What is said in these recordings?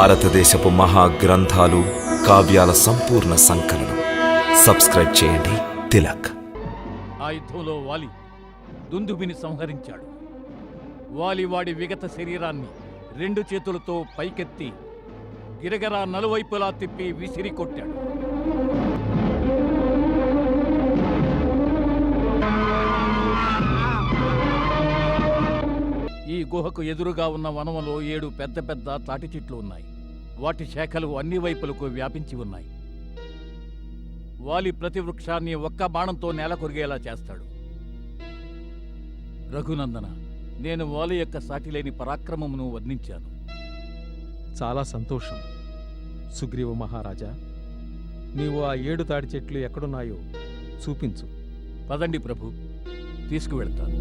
భారతదేశపు మహాగ్రంథాలు, కావ్యాల సంపూర్ణ సంకలనం. సబ్స్క్రైబ్ చేయండి. తిలక్. ఆ యుద్ధంలో వాలి దుందుబిని సంహరించాడు. వాలి వాడి విగత శరీరాన్ని 2 చేతులతో పైకెత్తి గిరగరా నలువైపులా తిప్పి విసిరి కొట్టాడు. ఈ గుహకు ఎదురుగా ఉన్న వనంలో 7 పెద్ద పెద్ద తాటి చెట్లు ఉన్నాయి. వాటి శాఖలు అన్ని వైపులకు వ్యాపించి ఉన్నాయి. వాలి ప్రతి వృక్షాన్ని ఒక్క బాణంతో నేల కొరిగేలా చేస్తాడు. రఘునందన, నేను వాలి యొక్క సాటిలేని పరాక్రమమును వర్ణించాను. చాలా సంతోషం సుగ్రీవ మహారాజా. నీవు ఆ 7 తాడి చెట్లు ఎక్కడున్నాయో చూపించు. పదండి ప్రభు, తీసుకువెళ్తాను.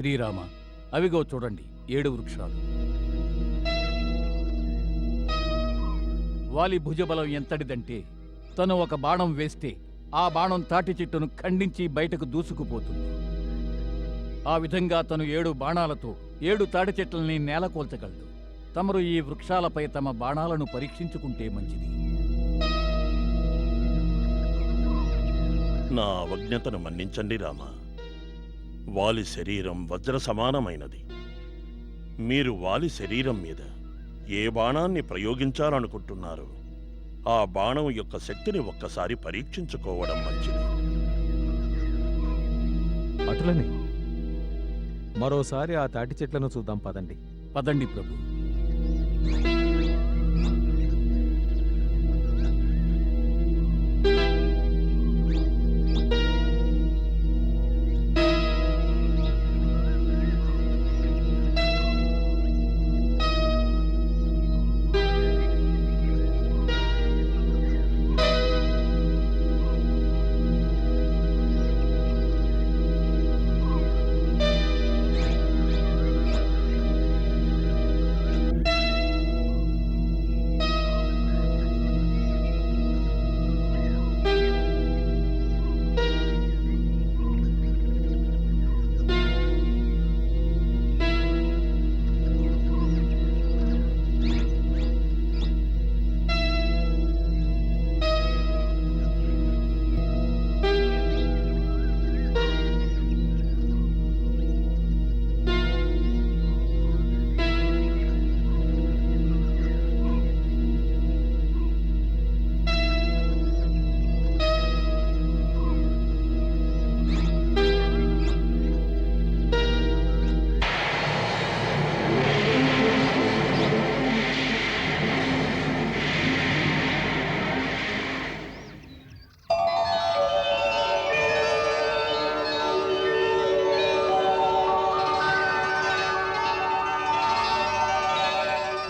శ్రీరామ, అవిగో చూడండి 7 వృక్షాలు. వాలి భుజబలం ఎంతటిదంటే తను ఒక బాణం వేస్తే ఆ బాణం తాటి చెట్టును ఖండించి బయటకు దూసుకుపోతుంది. ఆ విధంగా తను 7 బాణాలతో 7 తాటి చెట్లని నేలకూల్చగలడు. తమరు ఈ వృక్షాలపై తమ బాణాలను పరీక్షించుకుంటే మంచిది. నా అవజ్ఞతను మన్నించండి రామ. వాలి శరీరం వజ్ర సమానమైనది. మీరు వాలి శరీరం మీద ఏ బాణాన్ని ప్రయోగించాలనుకుంటున్నారో ఆ బాణం యొక్క శక్తిని ఒక్కసారి పరీక్షించుకోవడం మంచిది. అటులనే మరోసారి ఆ తాటి చెట్లను చూద్దాం. పదండి. పదండి ప్రభు.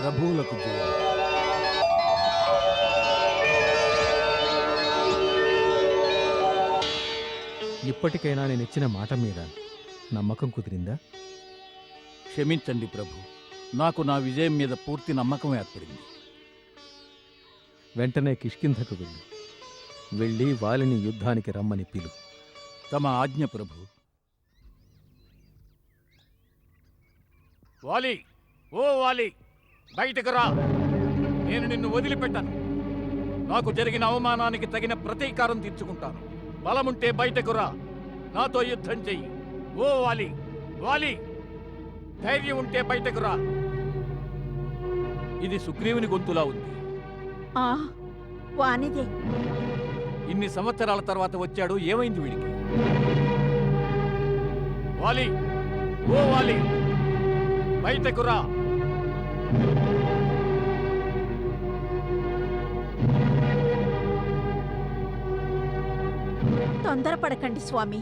ప్రభువులకు జయం. ఇప్పటికైనా నేను ఇచ్చిన మాట మీద నమ్మకం కుదిరిందా? క్షమించండి ప్రభు, నాకు నా విజయం మీద పూర్తి నమ్మకం ఏర్పడింది. వెంటనే కిష్కింధకు వెళ్ళి వాలిని యుద్ధానికి రమ్మని పిలు. తమ ఆజ్ఞ ప్రభు. వాలి, ఓ వాలి, బయటకు రా. నేను నిన్ను వదిలిపెట్టాను. నాకు జరిగిన అవమానానికి తగిన ప్రతీకారం తీర్చుకుంటాను. బలముంటే బయటకు రా, నాతో యుద్ధం చెయ్యి. ఓ వాలి, వాలి, ధైర్యం ఉంటే బయటకు రా. ఇది సుగ్రీవుని గొంతులా ఉంది. వానిదే. ఇన్ని సంవత్సరాల తర్వాత వచ్చాడు, ఏమైంది వీడికి? వాలి, ఓ వాలి, బయటకు రా. తొందరపడకండి స్వామి.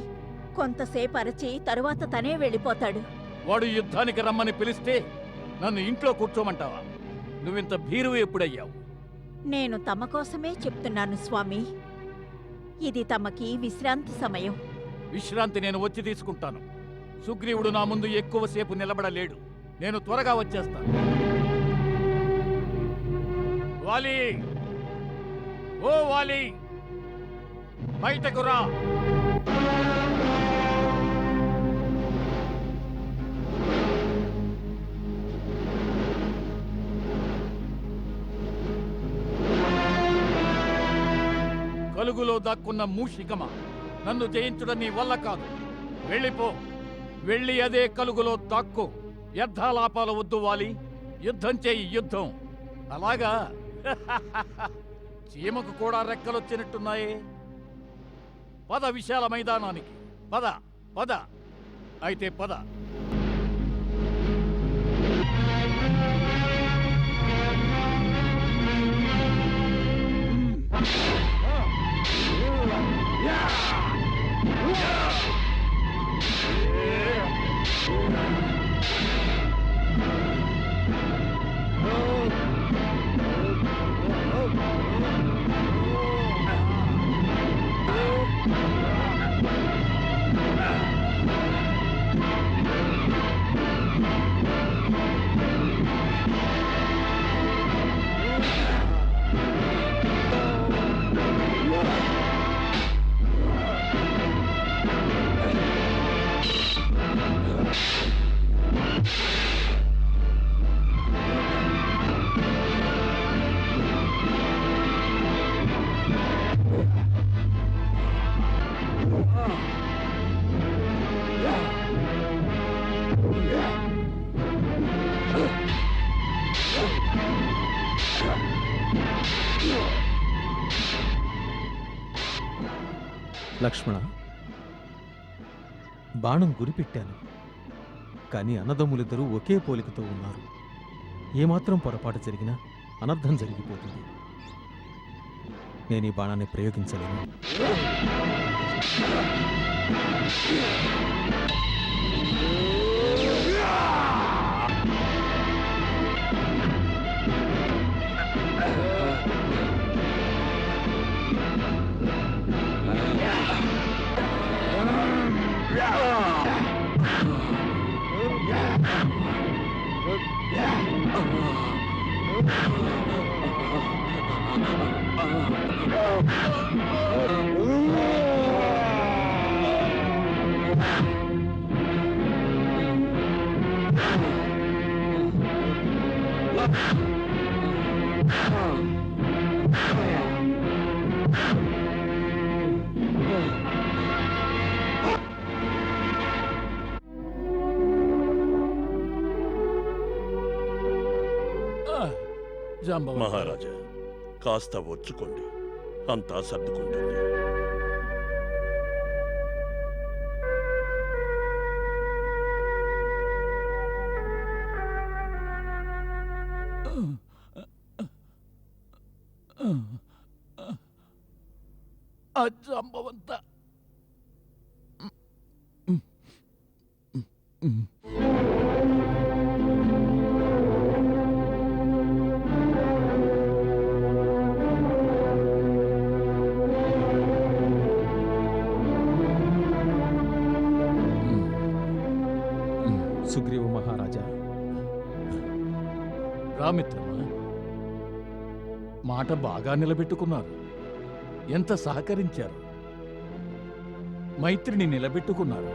కొంతసేపు అరచి తరువాత తనే వెళ్ళిపోతాడు. వాడు యుద్ధానికి రమ్మని పిలిస్తే నన్ను ఇంట్లో కూర్చోమంటావా? నువ్వింత భీరువు ఎప్పుడయ్యావు? నేను తమ కోసమే చెప్తున్నాను స్వామి. ఇది తమకి విశ్రాంతి సమయం. విశ్రాంతి నేను వచ్చి తీసుకుంటాను. సుగ్రీవుడు నా ముందు ఎక్కువసేపు నిలబడలేడు. నేను త్వరగా వచ్చేస్తాను. వాలి, ఓ వాలి, బయటకు రా. కలుగులో దాక్కున్న మూషికమా, నన్ను జయించడం నీ వల్ల కాదు. వెళ్ళిపో, వెళ్ళి అదే కలుగులో దాక్కో. వ్యర్థాలాపాలు వద్దు వాలి, యుద్ధం చేయి, యుద్ధం. అలాగా? చీమకు కూడా రెక్కలొచ్చినట్టున్నాయే. పద విశాల మైదానానికి, పద పద. అయితే పద. లక్ష్మణ, బాణం గురిపెట్టాను, కానీ అన్నదమ్ములిద్దరూ ఒకే పోలికతో ఉన్నారు. ఏమాత్రం పొరపాటు జరిగినా అనర్థం జరిగిపోతుంది. నేను ఈ బాణాన్ని ప్రయోగించలేను. మహారాజా, కాస్త వచ్చుకోండి, అంతా సర్దుకుంటుంది. జాంబవంత, సుగ్రీవ మహారాజా, రామిత్రమా, మాట బాగా నిలబెట్టుకున్నారు. ఎంత సహకరించారు. మైత్రిని నిలబెట్టుకున్నారు.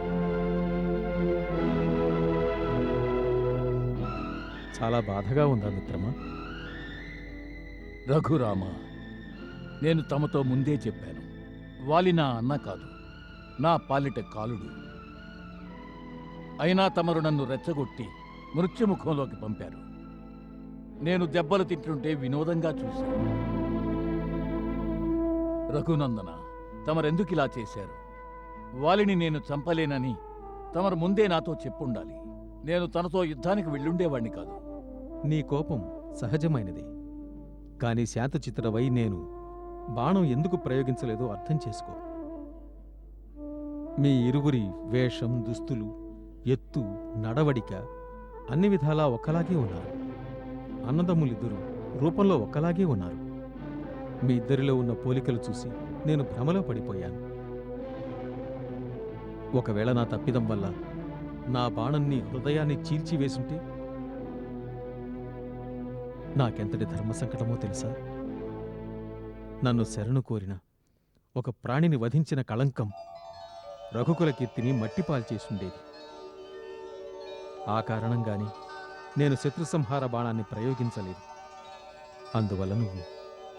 చాలా బాధగా ఉందా మిత్రమా? రఘురామ, నేను తమతో ముందే చెప్పాను. వాలి నా అన్న కాదు, నా పాలిట కాలుడు. అయినా తమరు నన్ను రెచ్చగొట్టి మృత్యుముఖంలోకి పంపారు. నేను దెబ్బలు తింటుంటే వినోదంగా చూశాను. రఘునందన, తమరెందుకిలా చేశారు? వాలిని నేను చంపలేనని తమరు ముందే నాతో చెప్పుండాలి. నేను తనతో యుద్ధానికి వెళ్ళుండేవాణ్ణి కాదు. నీ కోపం సహజమైనది, కాని శాంతచిత్రవై నేను బాణం ఎందుకు ప్రయోగించలేదో అర్థం చేసుకో. మీ ఇరువురి వేషం, దుస్తులు, ఎత్తు, నడవడిక అన్ని విధాలా ఒక్కలాగే ఉన్నారు. అన్నదమ్ములిద్దరూ రూపంలో ఒక్కలాగే ఉన్నారు. మీ ఇద్దరిలో ఉన్న పోలికలు చూసి నేను భ్రమలో పడిపోయాను. ఒకవేళ నా తప్పిదం వల్ల నా బాణం నీ హృదయాన్ని చీల్చివేసుంటే నాకెంతటి ధర్మ సంకటమో తెలుసా? నన్ను శరణు కోరిన ఒక ప్రాణిని వధించిన కళంకం రఘుకుల కీర్తిని మట్టిపాల్చేసుండేది. ఆ కారణంగాని నేను శత్రుసంహార బాణాన్ని ప్రయోగించలేదు. అందువల్ల నువ్వు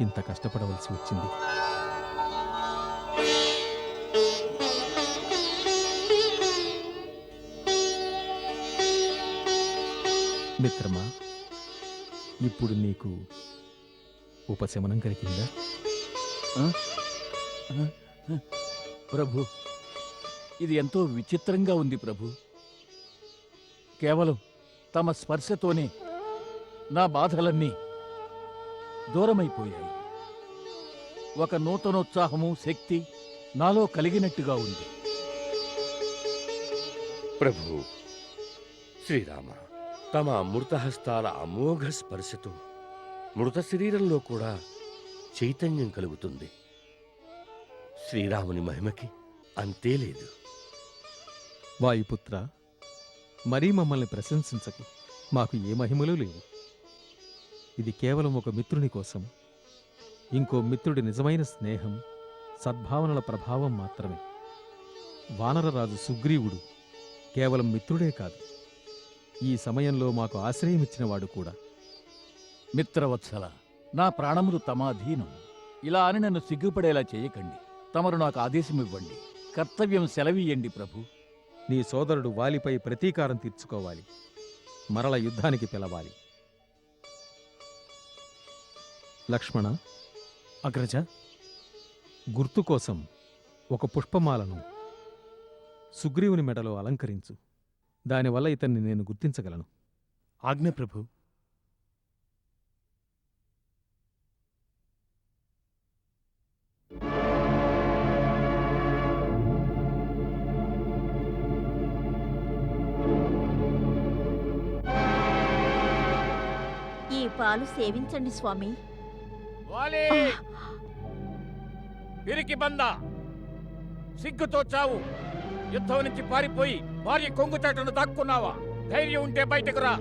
ఇంత కష్టపడవలసి వచ్చింది. మిత్రమా, ఇప్పుడు నీకు ఉపశమనం కలిగిందా? ప్రభు, ఇది ఎంతో విచిత్రంగా ఉంది ప్రభు. కేవలం తమ స్పర్శతోనే నా బాధలన్నీ దూరమైపోయాయి. ఒక నూతనోత్సాహము, శక్తి నాలో కలిగినట్టుగా ఉంది. ప్రభు శ్రీరామ, తమ అమృతహస్తాల అమోఘ స్పర్శతో మృత శరీరంలో కూడా చైతన్యం కలుగుతుంది. శ్రీరాముని మహిమకి అంతే లేదు. వాయుపుత్ర, మరీ మమ్మల్ని ప్రశంసించకు. మాకు ఏ మహిమలు లేవు. ఇది కేవలం ఒక మిత్రుని కోసం, ఇంకో మిత్రుడి నిజమైన స్నేహం, సద్భావనల ప్రభావం మాత్రమే. వానరరాజు సుగ్రీవుడు కేవలం మిత్రుడే కాదు, ఈ సమయంలో మాకు ఆశ్రయమిచ్చినవాడు కూడా. మిత్రవత్సల, నా ప్రాణములు తమ అధీనం. ఇలా అని నన్ను సిగ్గుపడేలా చేయకండి. తమరు నాకు ఆదేశమివ్వండి, కర్తవ్యం సెలవీయండి ప్రభు. నీ సోదరుడు వాలిపై ప్రతీకారం తీర్చుకోవాలి, మరల యుద్ధానికి పిలవాలి. లక్ష్మణ, అగ్రజ, గుర్తు కోసం ఒక పుష్పమాలను సుగ్రీవుని మెడలో అలంకరించు. దానివల్ల ఇతన్ని నేను గుర్తించగలను. ఆజ్ఞ ప్రభు. ఈ పాలు సేవించండి స్వామి. వాలి! పిరికి బందా, సిగ్గుతో చావు. యుద్ధం నుంచి పారిపోయి భార్య కొంగుచాటును దాక్కున్నావా? ధైర్యం ఉంటే బయటకు రా.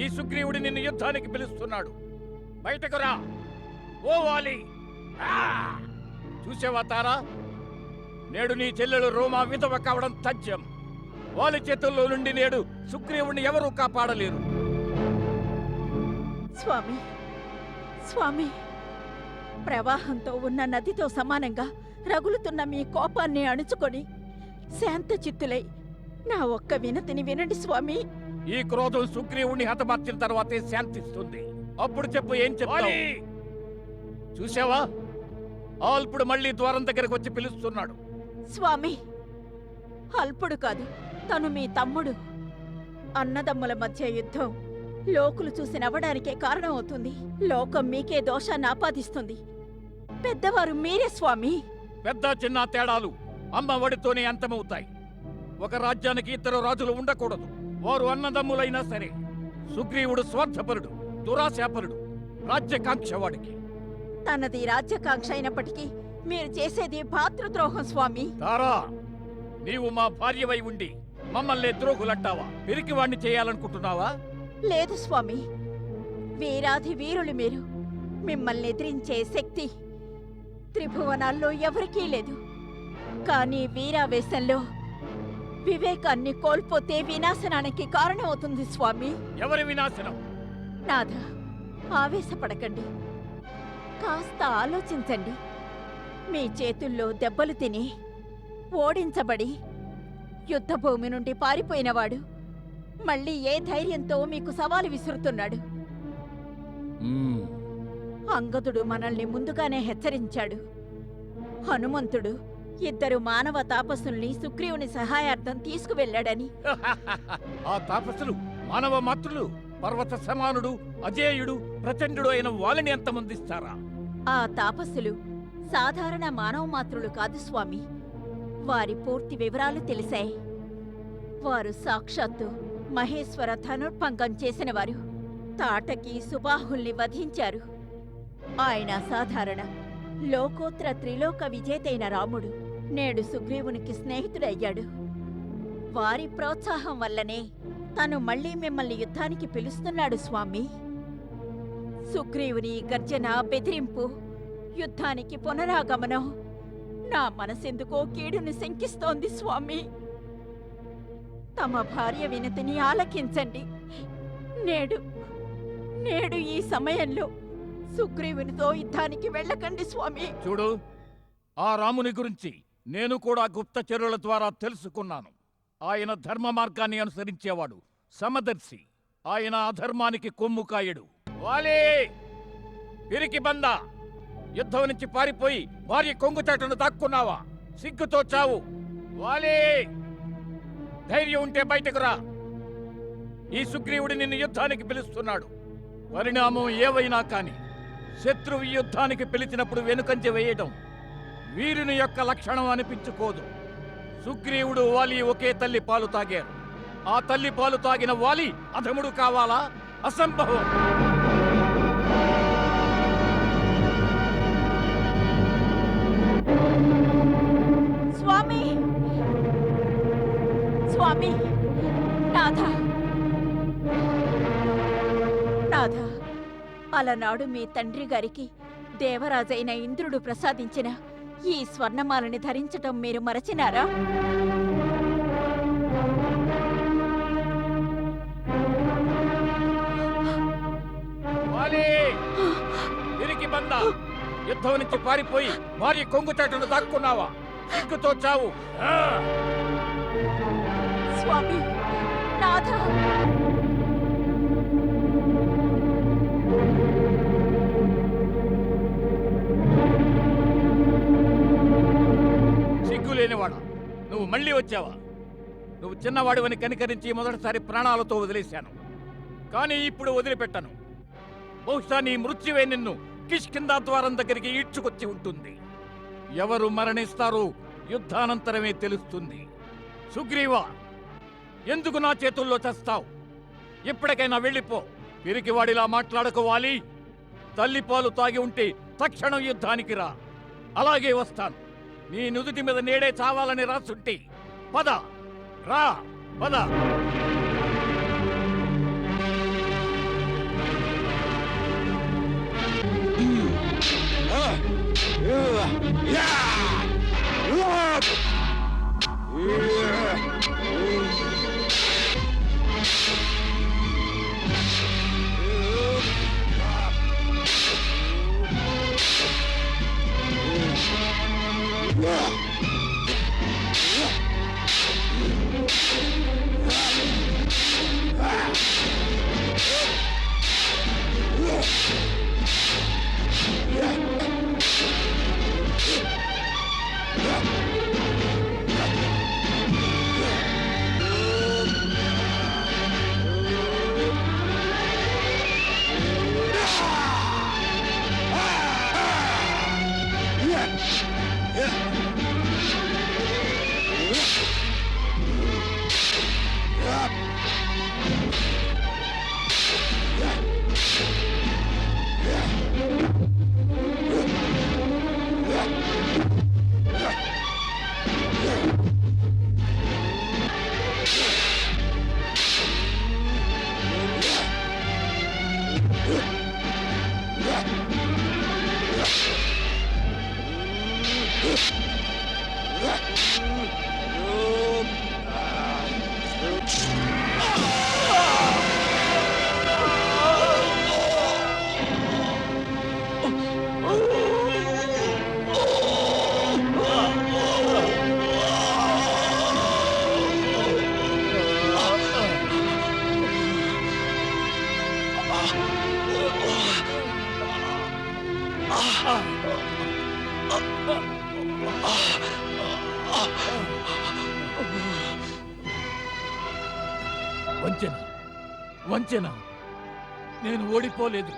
ఈ సుగ్రీవుడు నిన్ను యుద్ధానికి పిలుస్తున్నాడు. బయటకు రా. ఓ వాలి! ఆ! చూసావా తారా? నేడు నీ చెల్లెలు రోమా విధవ కావడం తథ్యం. వాలి చేతుల్లో నుండి నేడు సుగ్రీవుణ్ణి ఎవరూ కాపాడలేరు. స్వామి, స్వామి, ప్రవాహంతో ఉన్న నదితో సమానంగా రగులుతున్న మీ కోపాన్ని అణుచుకొని శాంత చిత్తులై నా ఒక్క వినతిని వినండి స్వామి. ఈ క్రోధం సుగ్రీవుణ్ణి హతమార్చిన తర్వాతే శాంతిస్తుంది. అప్పుడు చెప్పు, ఏం చెప్పాలి? చూసావా, అల్పుడు మళ్ళీ ద్వారం దగ్గరకు వచ్చి పిలుస్తున్నాడు. స్వామి, అల్పుడు కాదు, తను మీ తమ్ముడు. అన్నదమ్ముల మధ్య యుద్ధం లోకులు చూసి నవ్వడానికే కారణమవుతుంది. లోకం మీకే దోషాన్ని ఆపాదిస్తుంది. పెద్దవారు మీరే స్వామి. పెద్ద చిన్న తేడాలు అమ్మ ఒడితోనే అంతమవుతాయి. ఒక రాజ్యానికి ఇద్దరు రాజులు ఉండకూడదు, వారు అన్నదమ్ములైనా సరే. సుగ్రీవుడు స్వార్థపరుడు, దురాశాపరుడు, రాజ్యకాంక్షవాడికి. తనది రాజ్యకాంక్ష అయినప్పటికీ మీరు చేసేది భాతృద్రోహం స్వామి. తారా, నీవు మా భార్యవై ఉండి మమ్మల్ని ద్రోహులంటావా? పిరికివాణ్ణి చేయాలనుకుంటున్నావా? లేదు స్వామి, వీరాధి వీరులు మీరు. మిమ్మల్ని ఎదిరించే శక్తి త్రిభువనాల్లో ఎవరికీ లేదు. కానీ వీరావేశంలో వివేకాన్ని కోల్పోతే వినాశనానికి కారణమవుతుంది స్వామి. ఎవరి వినాశనం? నాథ, ఆవేశపడకండి, కాస్త ఆలోచించండి. మీ చేతుల్లో దెబ్బలు తిని ఓడించబడి యుద్ధభూమి నుండి పారిపోయినవాడు మళ్ళీ ఏ ధైర్యంతో మీకు సవాలు విసురుతున్నాడు? అంగదుడు మనల్ని ముందుగానే హెచ్చరించాడు. హనుమంతుడు ఇద్దరు మానవ తాపసుల్ని సుగ్రీవుని సహాయార్థం తీసుకువెళ్ళాడని. ఆ తాపసులు మానవ మాతృలు. పర్వత సమానుడు, అజేయుడు, ప్రచండుడు అయిన వాళ్ళని ఎంతమందిస్తారా? ఆ తాపసులు సాధారణ మానవ మాతృలు కాదు స్వామి. వారి పూర్తి వివరాలు తెలిసాయి. వారు సాక్షాత్తు మహేశ్వర ధనుర్భంగం చేసినవారు. తాటకి సుబాహుల్ని వధించారు. ఆయన సాధారణ లోకోత్తర త్రిలోక విజేతైన రాముడు నేడు సుగ్రీవునికి స్నేహితుడయ్యాడు. వారి ప్రోత్సాహం వల్లనే తను మళ్ళీ మిమ్మల్ని యుద్ధానికి పిలుస్తున్నాడు స్వామి. సుగ్రీవుని గర్జన, బెదిరింపు, యుద్ధానికి పునరాగమనం నా మనసెందుకో కీడుని శంకిస్తోంది స్వామి. తమ భార్య వినతిని ఆలకించండి. నేడు ఈ సమయంలో సుగ్రీవునితో యుద్ధానికి వెళ్ళకండి స్వామి. చూడు, ఆ రాముని గురించి నేను కూడా గుప్తచరుల ద్వారా తెలుసుకున్నాను. ఆయన ధర్మ మార్గాన్ని అనుసరించేవాడు, సమదర్శి. ఆయన అధర్మానికి కొమ్ము కాయడు. వాలే పిరికి బంద, యుద్ధం నుంచి పారిపోయి భార్య కొంగుచాటును దాక్కున్నావా? సిగ్గుతో చావు. వాలే ధైర్యం ఉంటే బయటకు రా. ఈ సుగ్రీవుడు నిన్ను యుద్ధానికి పిలుస్తున్నాడు. పరిణామం ఏవైనా కాని శత్రువు యుద్ధానికి పిలిచినప్పుడు వెనుకంజ వేయడం వీరుని యొక్క లక్షణం అనిపించుకోదు. సుగ్రీవుడు వాలి ఒకే తల్లి పాలు తాగారు. ఆ తల్లి పాలు తాగిన వాలి అధముడు కావాలా? అసంభవం. స్వామి, స్వామి, నాథ, నాథ, అలనాడు మీ తండ్రి గారికి దేవరాజైన ఇంద్రుడు ప్రసాదించిన ఈ స్వర్ణమాలని ధరించటం మీరు మరచినారా? పిరికి బంద, యుద్ధం నుంచి పారిపోయి భార్య కొంగుచాటును దాక్కున్నావా? సిగ్గుతో చావు. స్వామి, నాథ, సిగ్గులేనివాడా, నువ్వు మళ్ళీ వచ్చావా? నువ్వు చిన్నవాడివని కనికరించి మొదటిసారి ప్రాణాలతో వదిలేశాను. కానీ ఇప్పుడు వదిలిపెట్టను. బహుశా నీ మృత్యువే నిన్ను కిష్కిందా ద్వారం దగ్గరికి ఈడ్చుకొచ్చి ఉంటుంది. ఎవరు మరణిస్తారో యుద్ధానంతరమే తెలుస్తుంది. సుగ్రీవా, ఎందుకు నా చేతుల్లో చస్తావు? ఎప్పటికైనా వెళ్ళిపో. పిరికివాడిలా మాట్లాడుకోవాలి. తల్లిపాలు తాగి ఉంటే తక్షణం యుద్ధానికి రా. అలాగే వస్తాను. నీ నుదుటి మీద నేడే చావాలని రాసుంటే పద, రా, పద. వంచన, వంచన. నేను ఓడిపోలేదు.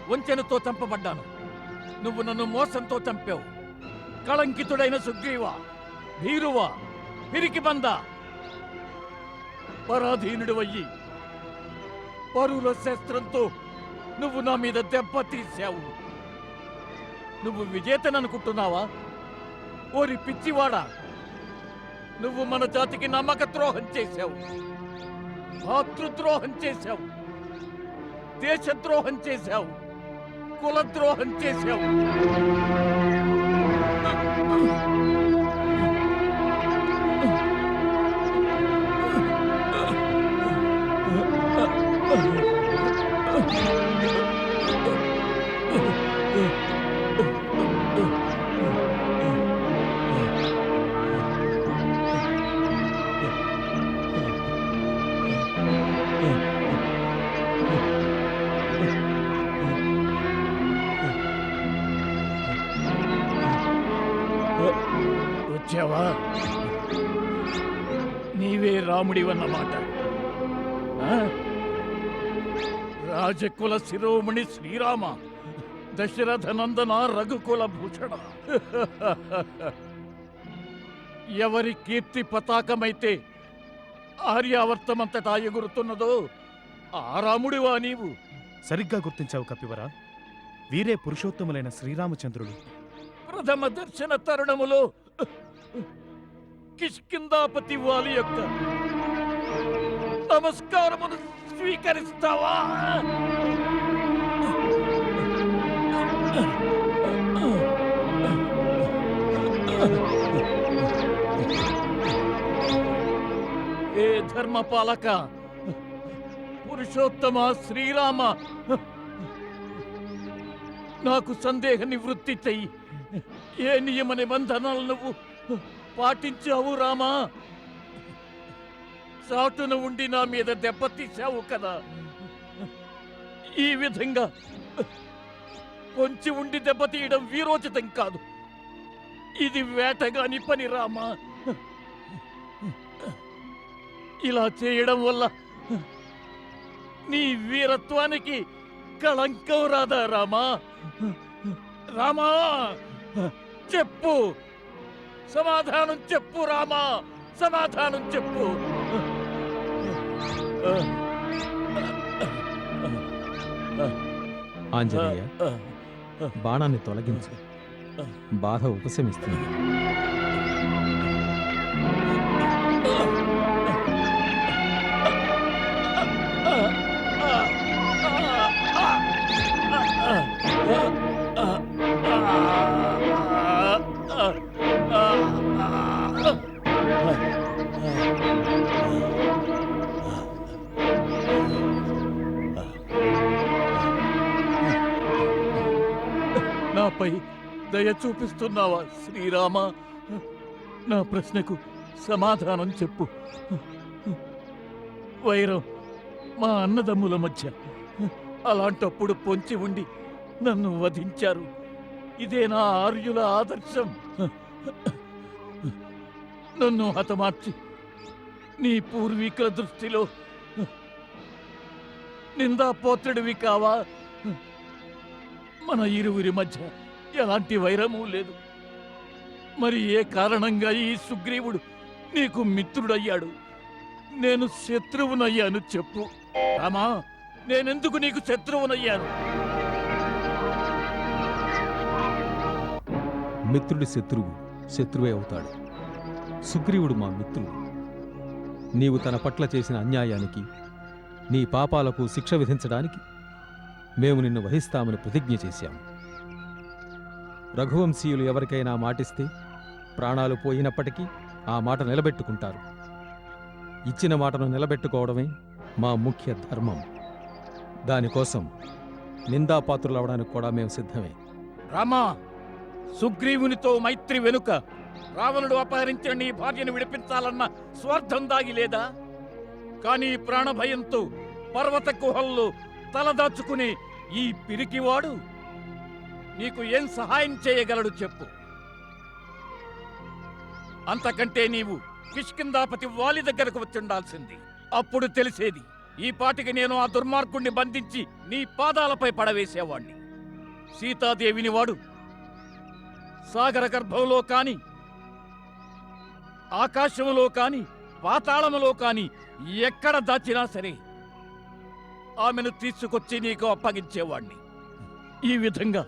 వంచనతో చంపబడ్డాను. నువ్వు నన్ను మోసంతో చంపావు. కళంకితుడైన సుగ్రీవా, భీరువా, పిరికి బంద, పరాధీనుడు అయ్యి పరుల శస్త్రంతో నువ్వు నా మీద దెబ్బ తీశావు. నువ్వు విజేతననుకుంటున్నావా? ఓరి పిచ్చివాడా, నువ్వు మన జాతికి నమ్మక ద్రోహం చేశావు, మాతృద్రోహం చేశావు, దేశద్రోహం చేశావు, కులద్రోహం చేశావు. నీవే రాముడివన్నమాట. ఆ? రాజకుల శిరోమణి శ్రీరామ, దశరథ నందన రఘుకుల భూషణ. ఎవరి కీర్తి పతాకమైతే ఆర్యావర్తమంతటా ఎగురుతున్నదో ఆ రాముడివా నీవు? సరిగ్గా గుర్తించావు కపివరా. వీరే పురుషోత్తములైన శ్రీరామచంద్రుడు. ప్రథమ దర్శన తరుణములో కిష్కిందాపతి వాలి యొక్క నమస్కారమును స్వీకరిస్తావా? ఏ ధర్మపాలక, పురుషోత్తమ శ్రీరామ, నాకు సందేహ నివృత్తి చెయ్యి. ఏ నియమ నిబంధనలు నువ్వు పాటించావు రామా? చాటున ఉండి నా మీద దెబ్బతీశావు కదా. ఈ విధంగా కొంచెం ఉండి దెబ్బతీయడం వీరోచితం కాదు. ఇది వేటగాని పని రామా. ఇలా చేయడం వల్ల నీ వీరత్వానికి కళంకం రాదా రామా? రామా, చెప్పు, సమాధానం చెప్పు రామా, సమాధానం చెప్పు. ఆంజనేయ, బాణాన్ని తొలగించు. బాధ ఉపశమిస్తుంది. నాపై దయ చూపిస్తున్నావా శ్రీరామ? నా ప్రశ్నకు సమాధానం చెప్పు. వైరం మా అన్నదమ్ముల మధ్య, అలాంటప్పుడు పొంచి ఉండి నన్ను వధించారు. ఇదే నా ఆర్యుల ఆదర్శం. నన్ను హతమార్చి నీ పూర్వీకుల దృష్టిలో నిందాపోత్రుడివి కావా? మన ఇరువురి మధ్య ఎలాంటి వైరమూ లేదు. మరి ఏ కారణంగా ఈ సుగ్రీవుడు నీకు మిత్రుడయ్యాడు, నేను శత్రువునయ్యాను చెప్పు రామా. నేనెందుకు నీకు శత్రువునయ్యాను? మిత్రుడి శత్రువు శత్రువే అవుతాడు. సుగ్రీవుడు మా మిత్రుడు. నీవు తన పట్ల చేసిన అన్యాయానికి, నీ పాపాలకు శిక్ష విధించడానికి మేము నిన్ను వహిస్తామని ప్రతిజ్ఞ చేశాము. రఘువంశీయులు ఎవరికైనా మాటిస్తే ప్రాణాలు పోయినప్పటికీ ఆ మాట నిలబెట్టుకుంటారు. ఇచ్చిన మాటను నిలబెట్టుకోవడమే మా ముఖ్య ధర్మం. దానికోసం నిందాపాత్రులవడానికి కూడా మేము సిద్ధమే. రామా, సుగ్రీవునితో మైత్రి వెనుక రావణుడు అపహరించిన నీ భార్యను విడిపించాలన్న స్వార్థం దాగి లేదా? కానీ ప్రాణభయంతో పర్వత గుహల్లో తలదాచుకునే ఈ పిరికివాడు నీకు ఏం సహాయం చేయగలడు చెప్పు. అంతకంటే నీవు కిష్కిందాపతి వాలి దగ్గరకు వచ్చుండాల్సింది. అప్పుడు తెలిసేది. ఈ పాటికి నేను ఆ దుర్మార్గుణ్ణి బంధించి నీ పాదాలపై పడవేసేవాణ్ణి. సీతాదేవిని వాడు సాగర గర్భంలో కాని, ఆకాశంలో కాని, పాతాళములో కాని ఎక్కడ దాచినా సరే ఆమెను తీసుకొచ్చి నీకు అప్పగించేవాణ్ణి. ఈ విధంగా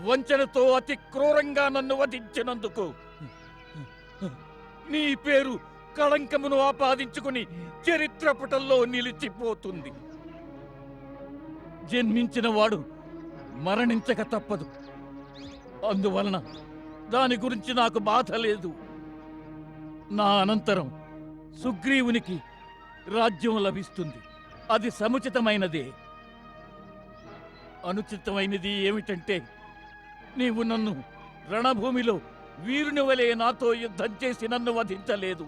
వంచనతో అతి క్రూరంగా నన్ను వధించినందుకు నీ పేరు కళంకమును ఆపాదించుకుని చరిత్ర పుటల్లో నిలిచిపోతుంది. జన్మించిన వాడు మరణించక తప్పదు. అందువలన దాని గురించి నాకు బాధ లేదు. నా అనంతరం సుగ్రీవునికి రాజ్యం లభిస్తుంది. అది సముచితమైనదే. అనుచితమైనది ఏమిటంటే, నీవు నన్ను రణభూమిలో వీరుని వలె నాతో యుద్ధం చేసి నన్ను వధించలేదు.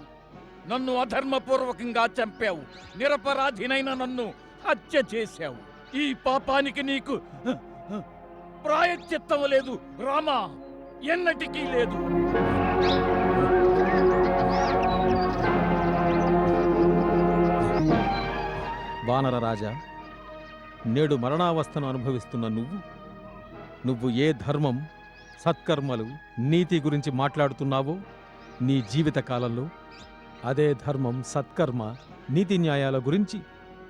నన్ను అధర్మపూర్వకంగా చంపావు. నిరపరాధినైన నన్ను హత్య చేశావు. ఈ పాపానికి నీకు ప్రాయశ్చిత్తం లేదు రామా, ఎన్నటికీ లేదు. వానర రాజా, నేడు మరణావస్థను అనుభవిస్తున్న నువ్వు ఏ ధర్మం, సత్కర్మలు, నీతి గురించి మాట్లాడుతున్నావో నీ జీవిత కాలంలో అదే ధర్మం, సత్కర్మ, నీతి న్యాయాల గురించి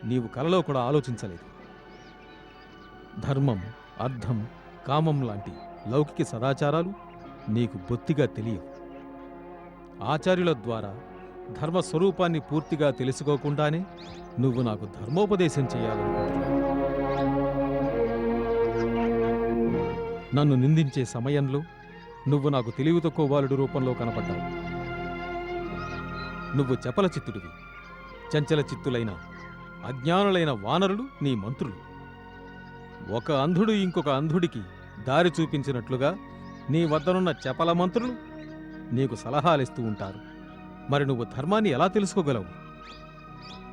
నీవు కలలో కూడా ఆలోచించలేదు. ధర్మం, అర్థం, కామం లాంటి లౌకిక సదాచారాలు నీకు బొత్తిగా తెలియవు. ఆచార్యుల ద్వారా ధర్మస్వరూపాన్ని పూర్తిగా తెలుసుకోకుండానే నువ్వు నాకు ధర్మోపదేశం చేయాలనుకుంటున్నావు. నన్ను నిందించే సమయంలో నువ్వు నాకు తెలివి తక్కువ బాలుడి రూపంలో కనపడ్డావు. నువ్వు చపల చిత్తుడివి. చంచల చిత్తులైన అజ్ఞానులైన వానరులు నీ మంత్రులు. ఒక అంధుడు ఇంకొక అంధుడికి దారి చూపించినట్లుగా నీ వద్దనున్న చపల మంత్రులు నీకు సలహాలిస్తూ ఉంటారు. మరి నువ్వు ధర్మాన్ని ఎలా తెలుసుకోగలవు?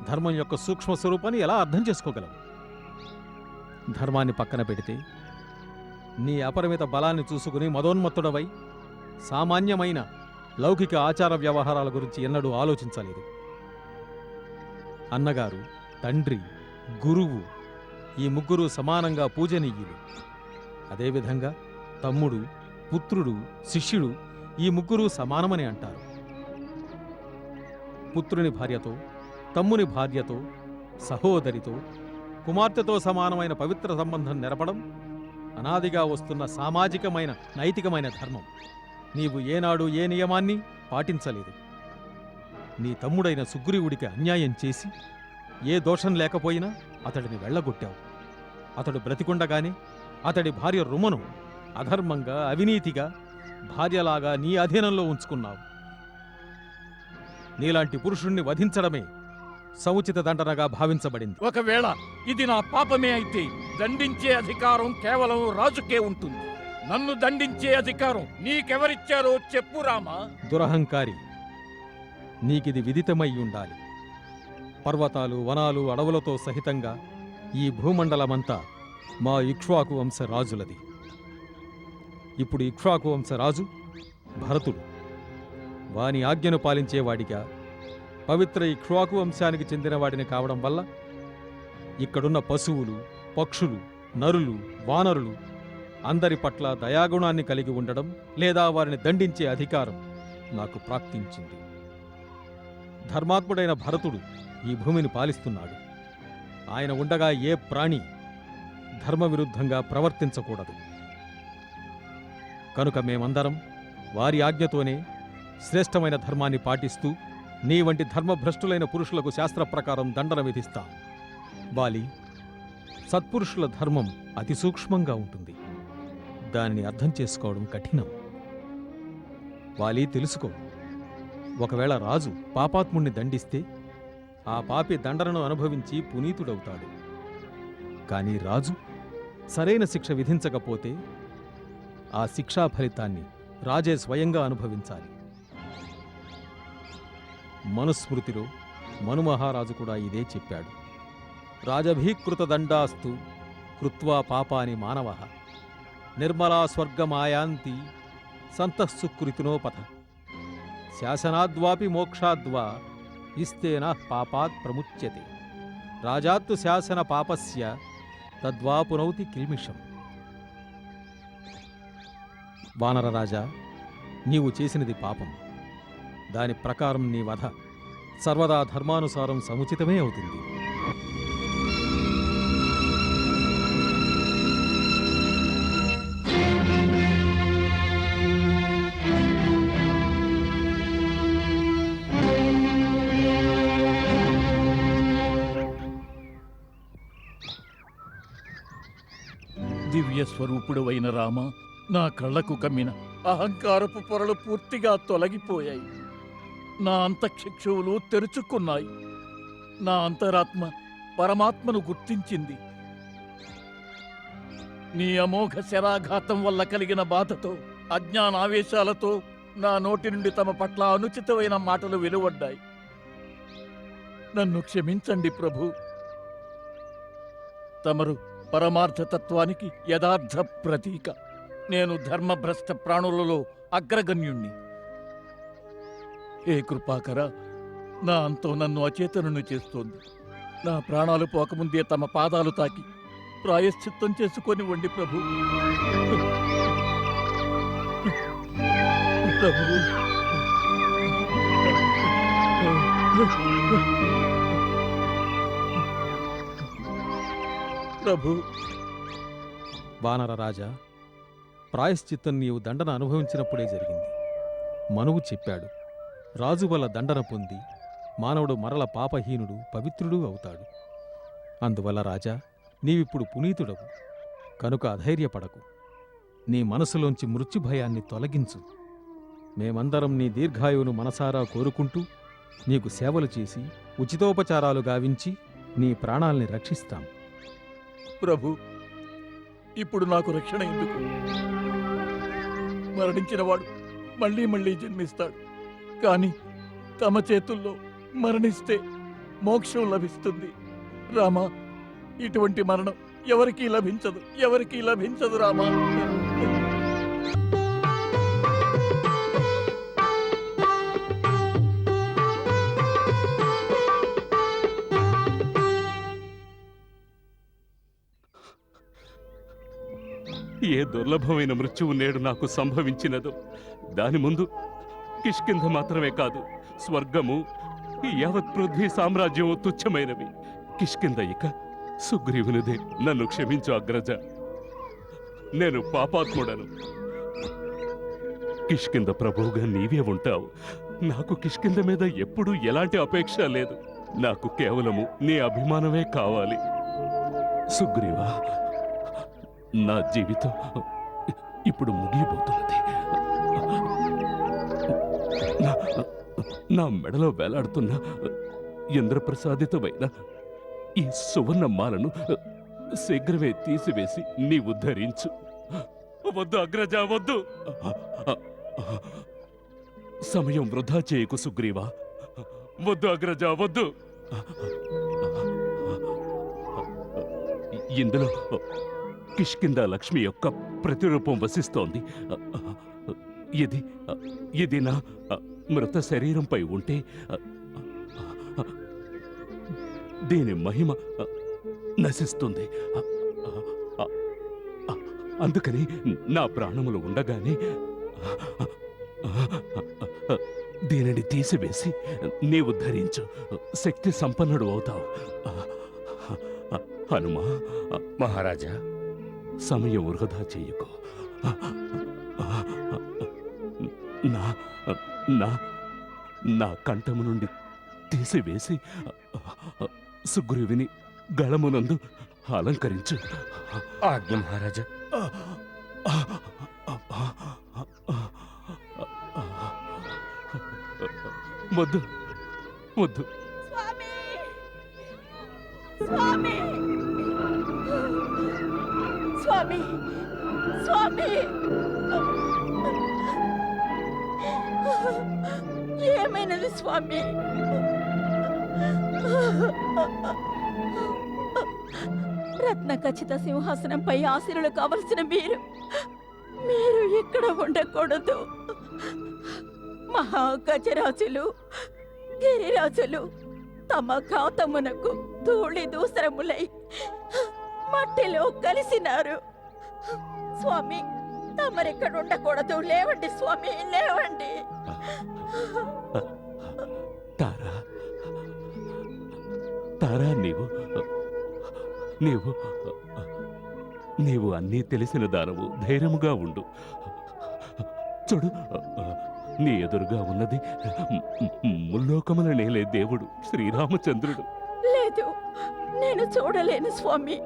ధర్మం యొక్క సూక్ష్మ స్వరూపాన్ని ఎలా అర్థం చేసుకోగలవు? ధర్మాన్ని పక్కన పెడితే నీ అపరిమిత బలాన్ని చూసుకుని మదోన్మత్తుడవై సామాన్యమైన లౌకిక ఆచార వ్యవహారాల గురించి ఎన్నడూ ఆలోచించలేదు. అన్నగారు, తండ్రి, గురువు ఈ ముగ్గురు సమానంగా పూజనీయులు. అదేవిధంగా తమ్ముడు, పుత్రుడు, శిష్యుడు ఈ ముగ్గురు సమానమని అంటారు. పుత్రుని భార్యతో, తమ్ముని భార్యతో, సహోదరితో, కుమార్తెతో సమానమైన పవిత్ర సంబంధం నెరపడం అనాదిగా వస్తున్న సామాజికమైన, నైతికమైన ధర్మం. నీవు ఏనాడు ఏ నియమాన్ని పాటించలేదు. నీ తమ్ముడైన సుగ్రీవుడికి అన్యాయం చేసి ఏ దోషం లేకపోయినా అతడిని వెళ్ళగొట్టావు. అతడు బ్రతికుండగానే అతడి భార్య రుమను అధర్మంగా, అవినీతిగా భార్యలాగా నీ అధీనంలో ఉంచుకున్నావు. నీలాంటి పురుషుణ్ణి వధించడమే సముచిత దండనగా భావించబడింది. ఒకవేళ ఇది నా పాపమే అయితే దండించే అధికారం కేవలం రాజుకే ఉంటుంది. నన్ను దండించే అధికారం నీకెవరిచ్చారో చెప్పు రామా. దురహంకారి, నీకిది విదితమై ఉండాలి. పర్వతాలు, వనాలు, అడవులతో సహితంగా ఈ భూమండలమంతా మా ఇక్ష్వాకు వంశ రాజులది. ఇప్పుడు ఇక్ష్వాకు వంశ రాజు భరతుడు. వాని ఆజ్ఞను పాలించేవాడిగా, పవిత్ర ఇక్ష్వాకు వంశానికి చెందినవాడిని కావడం వల్ల ఇక్కడున్న పశువులు, పక్షులు, నరులు, వానరులు అందరి పట్ల దయాగుణాన్ని కలిగి ఉండడం లేదా వారిని దండించే అధికారం నాకు ప్రాప్తించింది. ధర్మాత్ముడైన భరతుడు ఈ భూమిని పాలిస్తున్నాడు. ఆయన ఉండగా ఏ ప్రాణి ధర్మవిరుద్ధంగా ప్రవర్తించకూడదు. కనుక మేమందరం వారి ఆజ్ఞతోనే శ్రేష్టమైన ధర్మాన్ని పాటిస్తూ నీ వంటి ధర్మభ్రష్టులైన పురుషులకు శాస్త్ర ప్రకారం దండన విధిస్తాం. బాలి, సత్పురుషుల ధర్మం అతి సూక్ష్మంగా ఉంటుంది. దానిని అర్థం చేసుకోవడం కఠినం. వాలి, తెలుసుకో. ఒకవేళ రాజు పాపాత్ముణ్ణి దండిస్తే ఆ పాపి దండనను అనుభవించి పునీతుడవుతాడు. కాని రాజు సరైన శిక్ష విధించకపోతే ఆ శిక్షా ఫలితాన్ని రాజే స్వయంగా అనుభవించాలి. మనుస్మృతిలో మనుమహారాజు కూడా ఇదే చెప్పాడు. రాజభీకృత దండాస్తు కృత్వా పాపాని మానవః నిర్మలా స్వర్గమాయాంతి సంతఃసుకృతినోపథ శాసనాద్వాపి మోక్షాద్వా ఇస్తేన పాపాత్ ప్రముచ్యతే రాజాత్తు శాసన పాపస్య తద్వా పునౌతి కిల్మిషం. వానరరాజా, నీవు చేసినది పాపం. దాని ప్రకారం నీ వధ సర్వదా ధర్మానుసారం సముచితమే అవుతుంది. దివ్య స్వరూపుడవైన రామ, నా కళ్లకు కమ్మిన అహంకారపు పొరలు పూర్తిగా తొలగిపోయాయి. నా అంతఃచక్షువులు తెరుచుకున్నాయి. నా అంతరాత్మ పరమాత్మను గుర్తించింది. నీ అమోఘ శరాఘాతం వల్ల కలిగిన బాధతో, అజ్ఞానావేశాలతో నా నోటి నుండి తమ పట్ల అనుచితమైన మాటలు వెలువడ్డాయి. నన్ను క్షమించండి ప్రభు. తమరు పరమార్థతత్వానికి యథార్థ ప్రతీక. నేను ధర్మభ్రష్ట ప్రాణులలో అగ్రగణ్యుణ్ణి. ఏ కృపాకర, నా అంతో నన్ను అచేతనుని చేస్తోంది. నా ప్రాణాలు పోకముందే తమ పాదాలు తాకి ప్రాయశ్చిత్తం చేసుకొని వండి ప్రభు. ప్రభు ప్రభు. వానర రాజా, ప్రాయశ్చిత్తం నీవు దండన అనుభవించినప్పుడే జరిగింది. మనువు చెప్పాడు, రాజు వల్ల దండన పొంది మానవుడు మరల పాపహీనుడు పవిత్రుడు అవుతాడు. అందువల్ల రాజా, నీవిప్పుడు పునీతుడవు కనుక అధైర్యపడకు. నీ మనసులోంచి మృత్యుభయాన్ని తొలగించు. మేమందరం నీ దీర్ఘాయువును మనసారా కోరుకుంటూ నీకు సేవలు చేసి ఉచితోపచారాలు గావించి నీ ప్రాణాల్ని రక్షిస్తాం. ప్రభు, ఇప్పుడు నాకు రక్షణ ఎందుకు? మరణించినవాడు మళ్ళీ మళ్ళీ జన్మిస్తాడు. కాని తమ చేతుల్లో మరణిస్తే మోక్షం లభిస్తుంది. రామా, ఇటువంటి మరణం ఎవరికీ లభించదు, ఎవరికీ లభించదు రామా. ఏ దుర్లభమైన మృత్యువు నేడు నాకు సంభవించినదో దాని ముందు కిష్కింధ మాత్రమే కాదు, స్వర్గము, యావత్ పృథ్వీ సామ్రాజ్యము తుచ్చమైనవి. కిష్కింధ ఇక సుగ్రీవునిదే. నన్ను క్షమించు అగ్రజ, నేను పాపాత్ముడను. కిష్కింధ ప్రభువుగా నీవే ఉంటావు. నాకు కిష్కింధ మీద ఎప్పుడూ ఎలాంటి అపేక్ష లేదు. నాకు కేవలము నీ అభిమానమే కావాలి. సుగ్రీవా, నా జీవితం ఇప్పుడు ముగియబోతున్నది. నా మెడలో వేలాడుతున్న ఇంద్రప్రసాదితమైన ఈ సువర్ణ మాలను శీఘ్రమే తీసివేసి నీవు ధరించు. వద్దు అగ్రజ, వద్దు. సమయం వృధా చేయకు సుగ్రీవా. వద్దు అగ్రజ, వద్దు. ఇందులో కిష్కింధ లక్ష్మి యొక్క ప్రతిరూపం వసిస్తోంది. ఇది నా మృత శరీరంపై ఉంటే దీని మహిమ నశిస్తుంది. అందుకని నా ప్రాణములు ఉండగానే దీనిని తీసివేసి నీవు ధరించు. శక్తి సంపన్నుడు అవుతావు. హనుమా, మహారాజా, సమయం వృధా చేయకు. నా నా నా కంఠము నుండి తీసివేసి సుగ్రీవుని గళమునందు అలంకరించు. ఆజ్ఞ మహారాజా. వద్దు, వద్దు. స్వామి! స్వామి! స్వామి! స్వామి! ఏమైనది స్వామి? రత్న ఖచ్చిత సింహాసనంపై ఆశీనులు కావలసిన మీరు ఇక్కడ ఉండకూడదు. మహాగజరాజులు, గిరిరాజులు తమ ఘాతమునకు ధూళి దూసరములై మట్టిలో కలిసినారు. స్వామి, తమరిక్కడ ఉండకూడదు. లేవండి స్వామి, లేవండి. తారా, తారా, నీవు అన్నీ తెలిసిన దానవు. ధైర్యముగా ఉండు. చూడు, నీ ఎదురుగా ఉన్నది ముల్లోకముల నేలే దేవుడు శ్రీరామచంద్రుడు. లేదు, నేను చూడలేను స్వామి.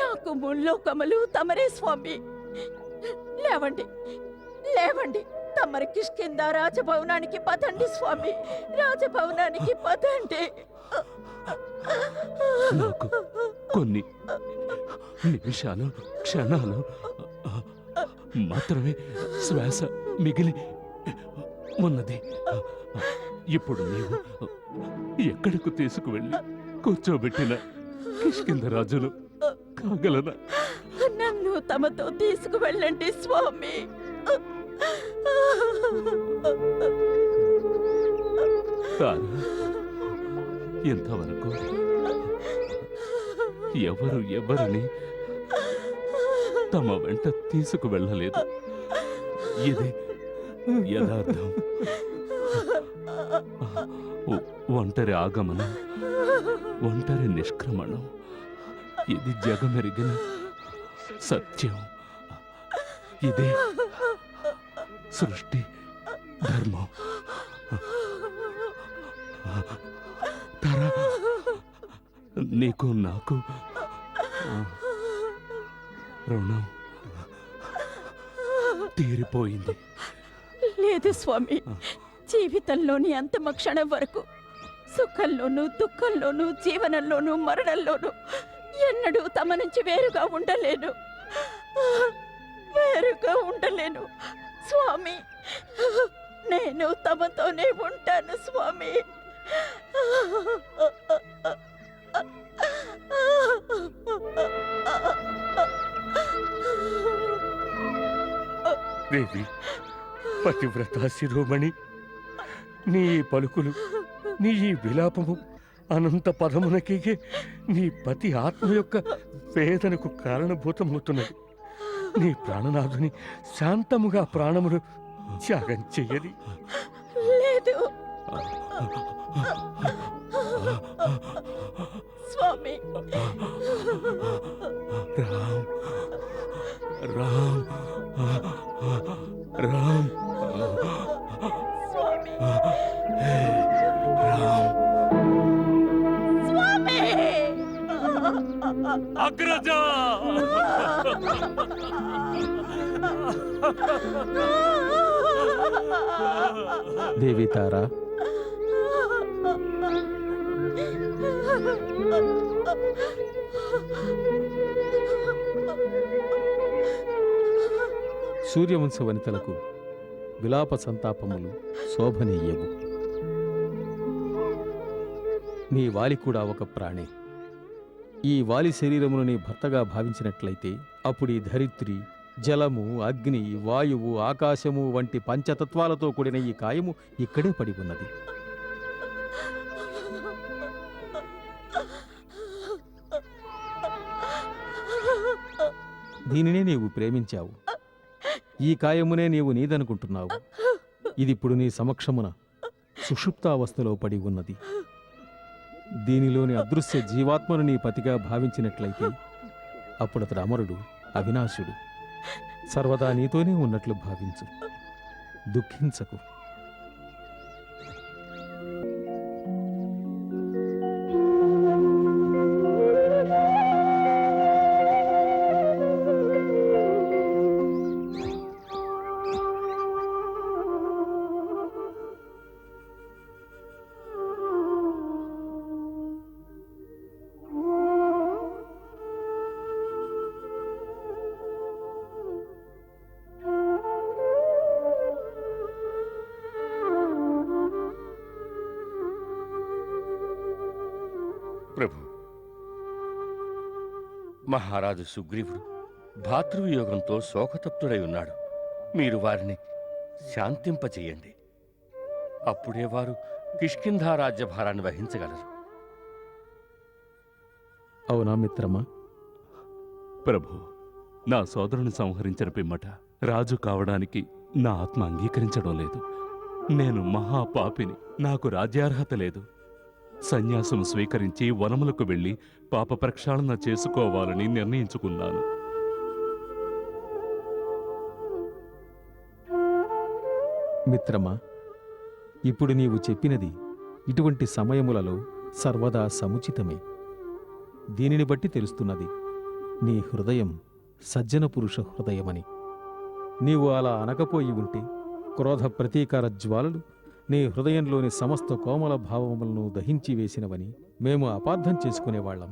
నాకు ముల్లోకములు తమరే స్వామి. లేవండి, లేవండి. తమరి కిష్కింధ రాజభవనానికి పదండి స్వామి. రాజభవనానికి పదండి. నాకు కొన్ని నిమిషాలు, క్షణాలు మాత్రమే శ్వాస మిగిలి ఉన్నది. ఇప్పుడు నీవు ఎక్కడకు తీసుకువెళ్ళి కూర్చోబెట్టిన కిష్కింధ రాజును కాగలనా? నన్ను తమతో తీసుకువెళ్ళండి స్వామి. తారా, ఇంతవరకు ఎవరిని తమ వెంట తీసుకువెళ్ళలేదు. ఇది యథార్థం. ఒంటరి ఆగమనం, ఒంటరి నిష్క్రమణం, ఇది జగమెరిగిన సత్యం. ఇదే సృష్టి ధర్మం. తారా, నీకు నాకు రుణం తీరిపోయింది. లేదు స్వామి, జీవితంలోని అంతిమ క్షణం వరకు సుఖంలోనూ దుఃఖంలోనూ జీవనంలోనూ మరణంలోనూ ఎన్నడూ తమ నుంచి వేరుగా ఉండలేను స్వామి. నేను తమతోనే ఉంటాను స్వామి. దేవి, పతివ్రత శిరోమణి, నీ ఈ పలుకులు, నీ ఈ విలాపము అనంత పదమునకే నీ పతి ఆత్మ యొక్క వేదనకు కారణభూతమవుతున్నది. నీ ప్రాణనాథుని శాంతముగా ప్రాణములు త్యాగం చెయ్యది. లేదు స్వామి. రామ్, రామ్, స్వామి. రామ్. స్వామి. అగ్రజా! దేవి తారా, సూర్యవంశ వనితలకు విలాప సంతాపములు శోభనీయవు. నీ వాలి కూడా ఒక ప్రాణి. ఈ వాలి శరీరమును నీ భర్తగా భావించినట్లయితే అప్పుడు ఈ ధరిత్రి, జలము, అగ్ని, వాయువు, ఆకాశము వంటి పంచతత్వాలతో కూడిన ఈ కాయము ఇక్కడే పడి ఉన్నది. దీనినే నీవు ప్రేమించావు. ఈ కాయమునే నీవు నీదనుకుంటున్నావు. ఇదిప్పుడు నీ సమక్షమున సుషుప్తావస్థలో పడి ఉన్నది. దీనిలోని అదృశ్య జీవాత్మను నీ పతిగా భావించినట్లయితే అప్పుడతడు అమరుడు, అవినాశుడు. సర్వదా నీతోనే ఉన్నట్లు భావించు. దుఃఖించకు. ప్రభు, మహారాజు సుగ్రీవుడు భాతృవియోగంతో శోకతప్తుడై ఉన్నాడు. మీరు వారిని శాంతింపచేయండి. అప్పుడే వారు కిష్కింధా రాజ్యభారాన్ని వహించగలరు. అవునా మిత్రమా? ప్రభు, నా సోదరుని సంహరించిన పిమ్మట రాజు కావడానికి నా ఆత్మ అంగీకరించడం లేదు. నేను మహాపాపిని. నాకు రాజ్యార్హత లేదు. సన్యాసం స్వీకరించి వనములకు వెళ్ళి పాప ప్రక్షాళన చేసుకోవాలని నిర్ణయించుకున్నాను. మిత్రమా, ఇప్పుడు నీవు చెప్పినది ఇటువంటి సమయములలో సర్వదా సముచితమే. దీనిని బట్టి తెలుస్తున్నది నీ హృదయం సజ్జన పురుష హృదయమని. నీవు అలా అనకపోయి ఉంటే క్రోధ ప్రతీకార జ్వాలలు నీ హృదయంలోని సమస్త కోమల భావములను దహించి వేసినవని మేము అపార్థం చేసుకునేవాళ్లం.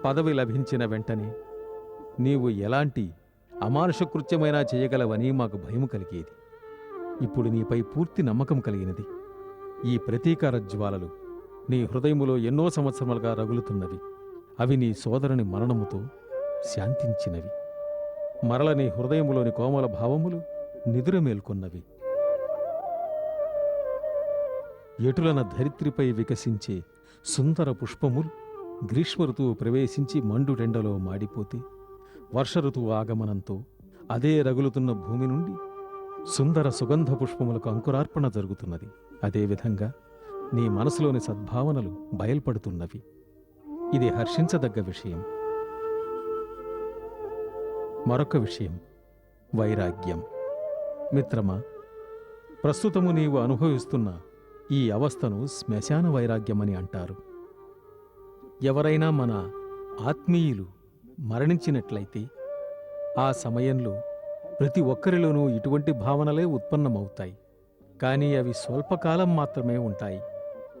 పదవి లభించిన వెంటనే నీవు ఎలాంటి అమానుష కృత్యమైనా చేయగలవని మాకు భయము కలిగేది. ఇప్పుడు నీపై పూర్తి నమ్మకం కలిగినది. ఈ ప్రతీకార జ్వాలలు నీ హృదయములో ఎన్నో సంవత్సరములుగా రగులుతున్నవి. అవి నీ సోదరుని మరణముతో శాంతించినవి. మరల నీ హృదయములోని కోమల భావములు నిదుర మేల్కొన్నవి. ఎటులన ధరిత్రిపై వికసించే సుందర పుష్పములు గ్రీష్మ ఋతువు ప్రవేశించి మండుటెండలో మాడిపోతే, వర్ష ఋతువు ఆగమనంతో అదే రగులుతున్న భూమి నుండి సుందర సుగంధ పుష్పములకు అంకురార్పణ జరుగుతున్నది. అదేవిధంగా నీ మనసులోని సద్భావనలు బయల్పడుతున్నవి. ఇది హర్షించదగ్గ విషయం. మరొక విషయం వైరాగ్యం. మిత్రమా, ప్రస్తుతము నీవు అనుభవిస్తున్న ఈ అవస్థను శ్మశాన వైరాగ్యమని అంటారు. ఎవరైనా మన ఆత్మీయులు మరణించినట్లయితే ఆ సమయంలో ప్రతి ఒక్కరిలోనూ ఇటువంటి భావనలే ఉత్పన్నమవుతాయి. కానీ అవి స్వల్పకాలం మాత్రమే ఉంటాయి.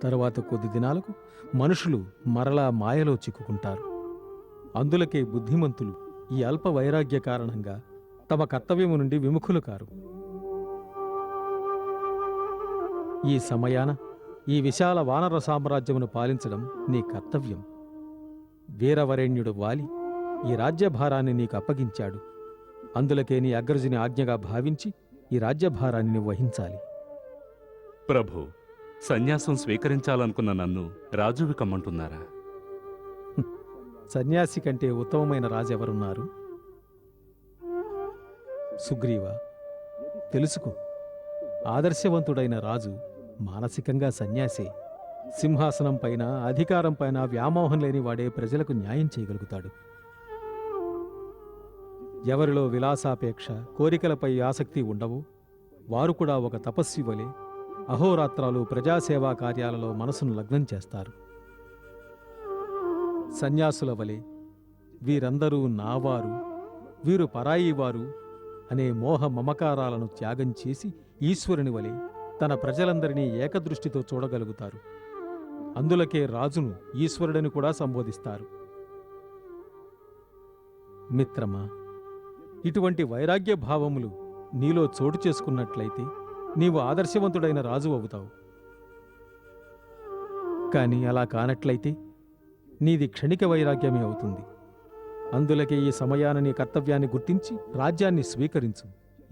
తరువాత కొద్ది దినాలకు మనుషులు మరలా మాయలో చిక్కుకుంటారు. అందులకే బుద్ధిమంతులు ఈ అల్ప వైరాగ్య కారణంగా తమ కర్తవ్యము నుండి విముఖులు కారు. ఈ సమయాన ఈ విశాల వానర సామ్రాజ్యమును పాలించడం నీ కర్తవ్యం. వీరవరేణ్యుడు వాలి ఈ రాజ్యభారాన్ని నీకు అప్పగించాడు. అందులకే నీ అగ్రజుని ఆజ్ఞగా భావించి ఈ రాజ్యభారాన్ని నువ్వు వహించాలి. ప్రభు, సన్యాసం స్వీకరించాలనుకున్న నన్ను రాజువి కమ్మంటున్నారా? సన్యాసి కంటే ఉత్తమమైన రాజెవరున్నారు? సుగ్రీవ, తెలుసుకో, ఆదర్శవంతుడైన రాజు మానసికంగా సన్యాసే. సింహాసనం పైన, అధికారం పైన వ్యామోహం లేని వాడే ప్రజలకు న్యాయం చేయగలుగుతాడు. ఎవరిలో విలాసాపేక్ష, కోరికలపై ఆసక్తి ఉండవో వారు కూడా ఒక తపస్వి వలె అహోరాత్రాలు ప్రజాసేవా కార్యాలలో మనసును లగ్నం చేస్తారు. సన్యాసుల వలె వీరందరూ నావారు, వీరు పరాయివారు అనే మోహ మమకారాలను త్యాగం చేసి ఈశ్వరుని వలె తన ప్రజలందరినీ ఏకదృష్టితో చూడగలుగుతారు. అందులకే రాజును ఈశ్వరుడని కూడా సంబోధిస్తారు. మిత్రమా, ఇటువంటి వైరాగ్య భావములు నీలో చోటు చేసుకున్నట్లయితే నీవు ఆదర్శవంతుడైన రాజు అవుతావు. కాని అలా కానట్లయితే నీది క్షణిక వైరాగ్యమే అవుతుంది. అందులకే ఈ సమయాన నీ కర్తవ్యాన్ని గుర్తించి రాజ్యాన్ని స్వీకరించు.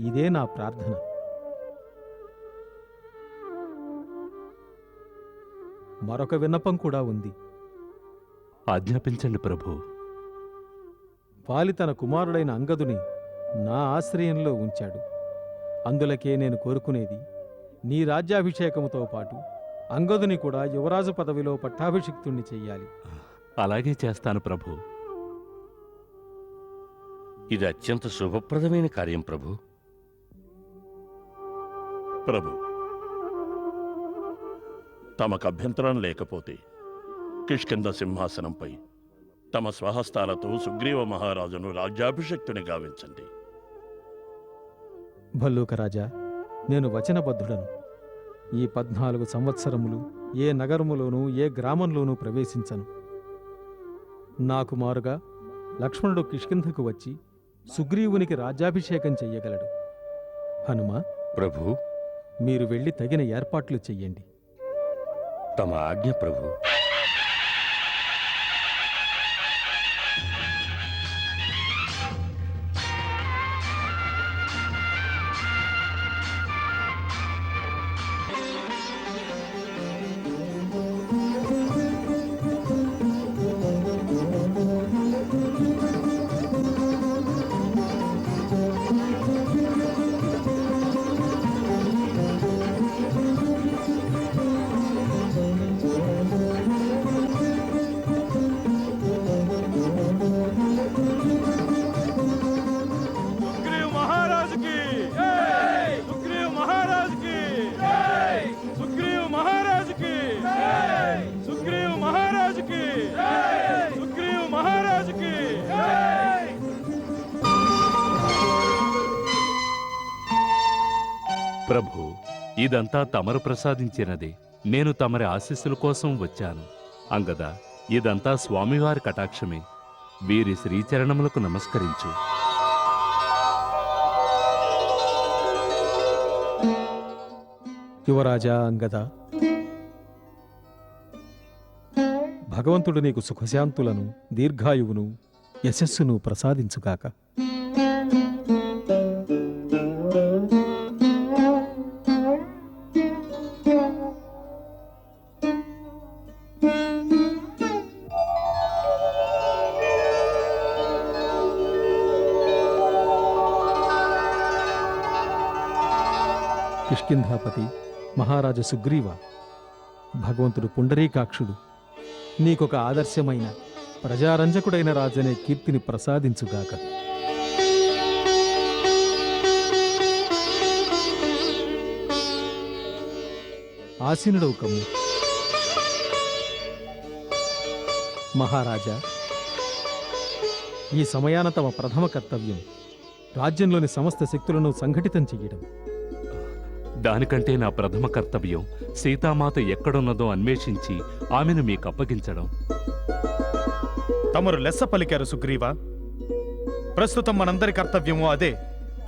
ఇదే నా ప్రార్థన. మరొక విన్నపం కూడా ఉంది. ఆజ్ఞాపించండి ప్రభు. వాలి తన కుమారుడైన అంగదుని నా ఆశ్రయంలో ఉంచాడు. అందులకే నేను కోరుకునేది, నీ రాజ్యాభిషేకముతో పాటు అంగదుని కూడా యువరాజు పదవిలో పట్టాభిషిక్తుణ్ణి చెయ్యాలి. అలాగే చేస్తాను ప్రభు. ఇది అత్యంత శుభప్రదమైన కార్యం ప్రభు. ప్రభు, తమకు అభ్యంతరం లేకపోతే కిష్కింధ సింహాసనంపై తమ స్వహస్తాలతో సుగ్రీవ మహారాజును రాజ్యాభిషక్తుని గావించండి. భల్లూకరాజా, నేను వచనబద్ధుడను. ఈ 14 సంవత్సరములు ఏ నగరములోనూ ఏ గ్రామంలోనూ ప్రవేశించను. నా కుమారుగా లక్ష్మణుడు కిష్కింధకు వచ్చి సుగ్రీవునికి రాజ్యాభిషేకం చెయ్యగలడు. హనుమా, ప్రభు, మీరు వెళ్ళి తగిన ఏర్పాట్లు చెయ్యండి. తమ ఆజ్ఞ ప్రభు. సుగ్రీవ్ మహారాజుకి! సుగ్రీవ్ మహారాజుకి! సుగ్రీవ్ మహారాజుకి! సుగ్రీవ్ మహారాజుకి! సుగ్రీవ్ మహారాజుకి! ప్రభు, ఇదంతా తమరు ప్రసాదించినది. నేను తమరి ఆశీస్సుల కోసం వచ్చాను. అంగద, ఇదంతా స్వామివారి కటాక్షమే. వీరి శ్రీచరణములకు నమస్కరించు. యువరాజా అంగద, భగవంతుడు నీకు సుఖశాంతులను దీర్ఘాయువును యశస్సును ప్రసాదించుగాక. కిష్కింధాపతి మహారాజు సుగ్రీవ, భగవంతుడు పుండరీకాక్షుడు నీకొక ఆదర్శమైన ప్రజారంజకుడైన రాజనే కీర్తిని ప్రసాదించుగాక. ఆసీనుడవు కమ్ము. మహారాజా, ఈ సమయాన తమ ప్రథమ కర్తవ్యం రాజ్యంలోని సమస్త శక్తులను సంఘటితం చెయ్యడం. దానికంటే నా ప్రథమ కర్తవ్యం సీతామాత ఎక్కడున్నదో అన్వేషించి ఆమెను మీకు అప్పగించడం. తమరు లెస్స పలికారు సుగ్రీవ. ప్రస్తుతం మనందరి కర్తవ్యము అదే.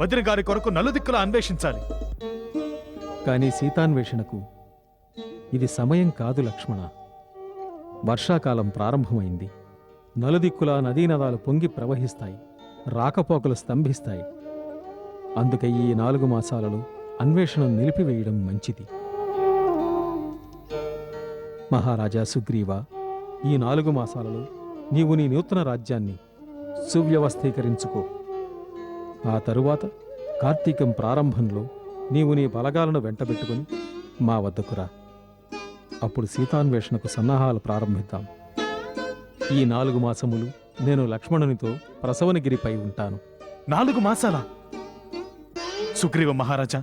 వదిన గారి కొరకు నలుదిక్కులా అన్వేషించాలి. కానీ సీతాన్వేషణకు ఇది సమయం కాదు లక్ష్మణ. వర్షాకాలం ప్రారంభమైంది. నలుదిక్కులా నదీనదాలు పొంగి ప్రవహిస్తాయి, రాకపోకలు స్తంభిస్తాయి. అందుకే ఈ 4 మాసాలలో అన్వేషణను నిలిపివేయడం మంచిది. మహారాజా సుగ్రీవ, ఈ 4 మాసాలలో నీవు నీ నూతన రాజ్యాన్ని సువ్యవస్థీకరించుకో. ఆ తరువాత కార్తీకం ప్రారంభంలో నీవు నీ బలగాలను వెంటబెట్టుకుని మా వద్దకు రా. అప్పుడు సీతాన్వేషణకు సన్నాహాలు ప్రారంభిద్దాం. ఈ 4 మాసములు నేను లక్ష్మణునితో ప్రసవనగిరిపై ఉంటాను. 4 మాసాలా? సుగ్రీవ మహారాజా,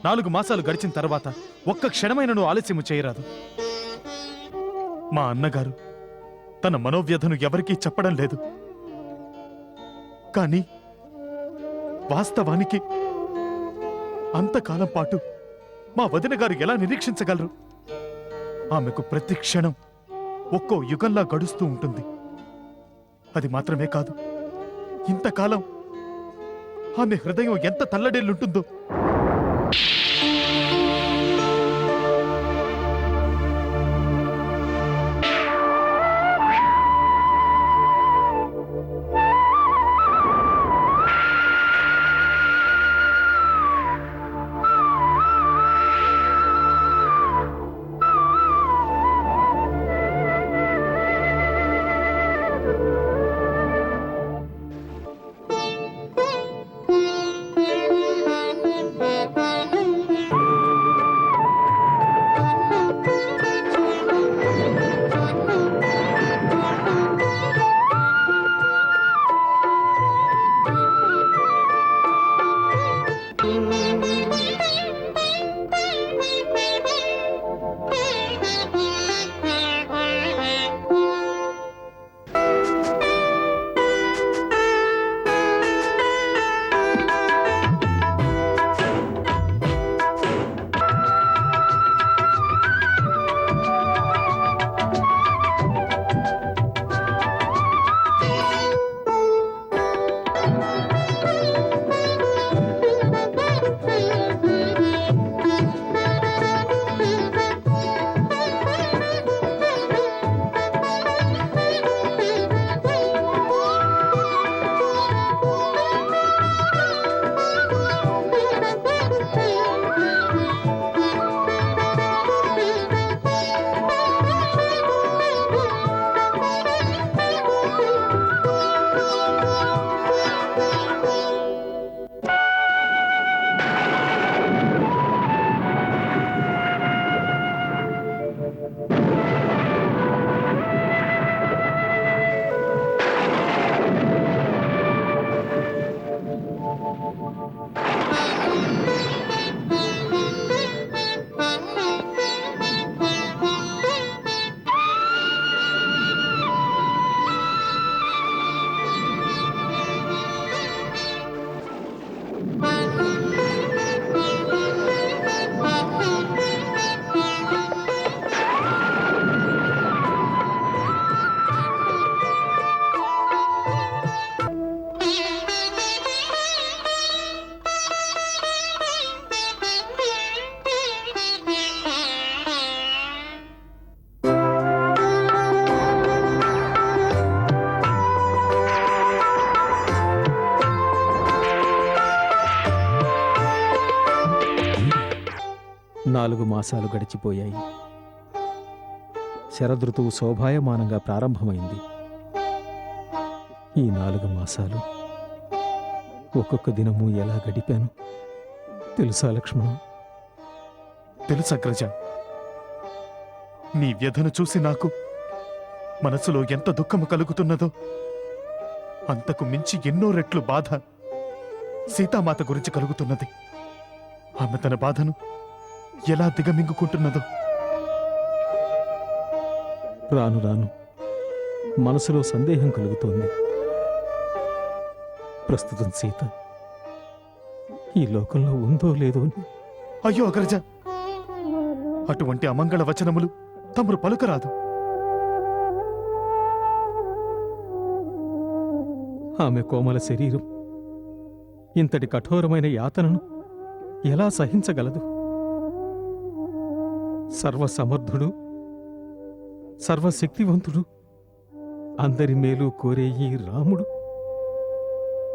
4 మాసాలు గడిచిన తర్వాత ఒక్క క్షణమైనను ఆలస్యము చేయరాదు. మా అన్నగారు తన మనోవ్యధను ఎవరికీ చెప్పడం లేదు. కానీ వాస్తవానికి అంతకాలం పాటు మా వదిన గారు ఎలా నిరీక్షించగలరు? ఆమెకు ప్రతి క్షణం ఒక్కో యుగంలా గడుస్తూ ఉంటుంది. అది మాత్రమే కాదు, ఇంతకాలం ఆమె హృదయం ఎంత తల్లడిల్లుంటుందో. 4 మాసాలు గడిచిపోయాయి. శరదృతువు శోభాయమానంగా ప్రారంభమైంది. ఈ 4 మాసాలు ఒక్కొక్క దినము ఎలా గడిపాను తెలుసా లక్ష్మణ? తెలుసు అగ్రజ. నీ వ్యధను చూసి నాకు మనసులో ఎంత దుఃఖము కలుగుతున్నదో అంతకు మించి ఎన్నో రెట్లు బాధ సీతామాత గురించి కలుగుతున్నది. ఆమె తన బాధను ఎలా దిగమింగుకుంటున్నదో. రాను రాను మనసులో సందేహం కలుగుతోంది. ప్రస్తుతం సీత ఈ లోకంలో ఉందో లేదో అని. అయ్యో అగ్రజ, అటువంటి అమంగళ వచనములు తమరు పలుకరాదు. ఆమె కోమల శరీరం ఇంతటి కఠోరమైన యాతనను ఎలా సహించగలదు? సర్వసమర్థుడు, సర్వశక్తివంతుడు, అందరి మేలు కోరే ఈ రాముడు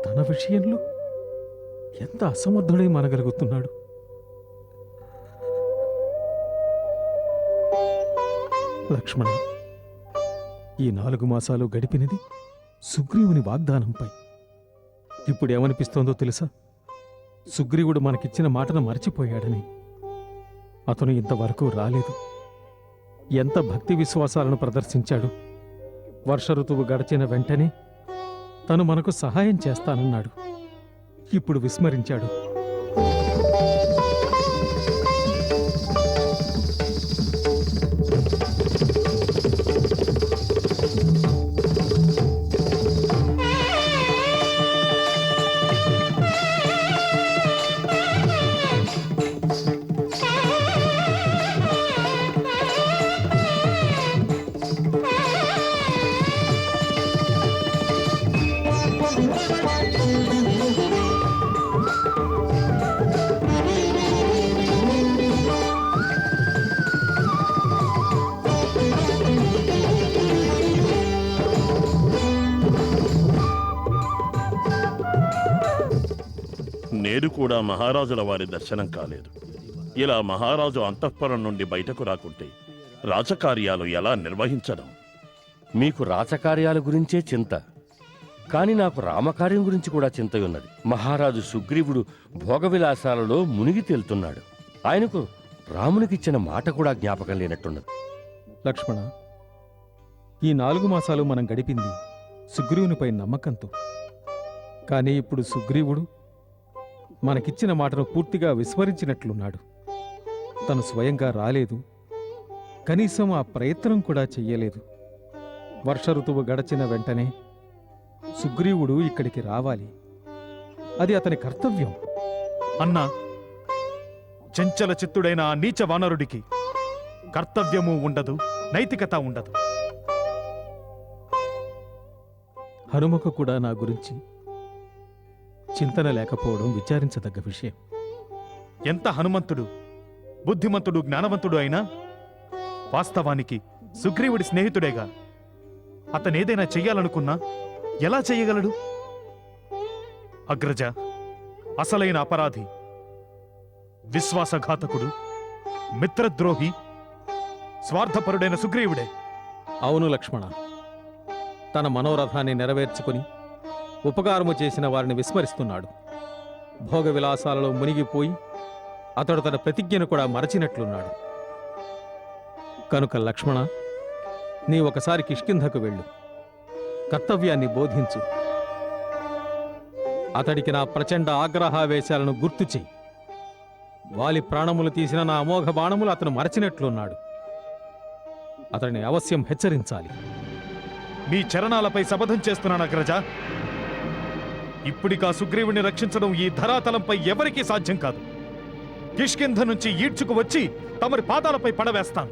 తన విషయంలో ఎంత అసమర్థుడై మనగలుగుతున్నాడు? లక్ష్మణ, ఈ 4 మాసాలు గడిపినది సుగ్రీవుని వాగ్దానంపై. ఇప్పుడేమనిపిస్తోందో తెలుసా? సుగ్రీవుడు మనకిచ్చిన మాటను మర్చిపోయాడని. అతను ఇంతవరకు రాలేదు. ఎంత భక్తి విశ్వాసాలను ప్రదర్శించాడు. వర్ష ఋతువు గడిచిన వెంటనే తను మనకు సహాయం చేస్తానన్నాడు. ఇప్పుడు విస్మరించాడు. నేడు కూడా మహారాజుల వారి దర్శనం కాలేదు. ఇలా మహారాజు అంతఃపురం నుండి బయటకు రాకుంటే రాజకార్యాలు ఎలా నిర్వహించడం? మీకు రాచకార్యాల గురించే చింత, కాని నాకు రామకార్యం గురించి కూడా చింతయున్నది. మహారాజు సుగ్రీవుడు భోగవిలాసాలలో మునిగి తేలుతున్నాడు. ఆయనకు రామునికిచ్చిన మాట కూడా జ్ఞాపకం లేనట్టున్నది. లక్ష్మణ, ఈ 4 మాసాలు మనం గడిపింది సుగ్రీవునిపై నమ్మకంతో. కానీ ఇప్పుడు సుగ్రీవుడు మనకిచ్చిన మాటను పూర్తిగా విస్మరించినట్లున్నాడు. తను స్వయంగా రాలేదు, కనీసం ఆ ప్రయత్నం కూడా చెయ్యలేదు. వర్ష ఋతువు గడచిన వెంటనే సుగ్రీవుడు ఇక్కడికి రావాలి. అది అతని కర్తవ్యం. అన్నా, చంచల చిత్తుడైన ఆ నీచ వానరుడికి కర్తవ్యము ఉండదు, నైతికత ఉండదు. హనుమకు కూడా నా గురించి చింతన లేకపోవడం విచారించదగ్గ విషయం. ఎంత హనుమంతుడు, బుద్ధిమంతుడు, జ్ఞానవంతుడు అయినా వాస్తవానికి సుగ్రీవుడి స్నేహితుడేగా. అతనేదైనా చెయ్యాలనుకున్నా ఎలా చెయ్యగలడు? అగ్రజ, అసలైన అపరాధి, విశ్వాసఘాతకుడు, మిత్రద్రోహి, స్వార్థపరుడైన సుగ్రీవుడే. అవును లక్ష్మణ, తన మనోరథాన్ని నెరవేర్చుకుని ఉపకారము చేసిన వారిని విస్మరిస్తున్నాడు. భోగ విలాసాలలో మునిగిపోయి అతడు తన ప్రతిజ్ఞను కూడా మరచినట్లున్నాడు. కనుక లక్ష్మణ, నీ ఒకసారి కిష్కింధకు వెళ్ళు, కర్తవ్యాన్ని బోధించు. అతడికి నా ప్రచండ ఆగ్రహావేశాలను గుర్తు చెయ్యి. వాలి ప్రాణములు తీసిన నా అమోఘ బాణములు అతను మరచినట్లున్నాడు. అతడిని అవశ్యం హెచ్చరించాలి. మీ చరణాలపై శపథం చేస్తున్నాను అగ్రజ. ఇప్పుడికా సుగ్రీవుని రక్షించడం ఈ ధరాతలంపై ఎవరికీ సాధ్యం కాదు. కిష్కింధ నుంచి ఈడ్చుకు వచ్చి తమరి పాదాలపై పడవేస్తాను.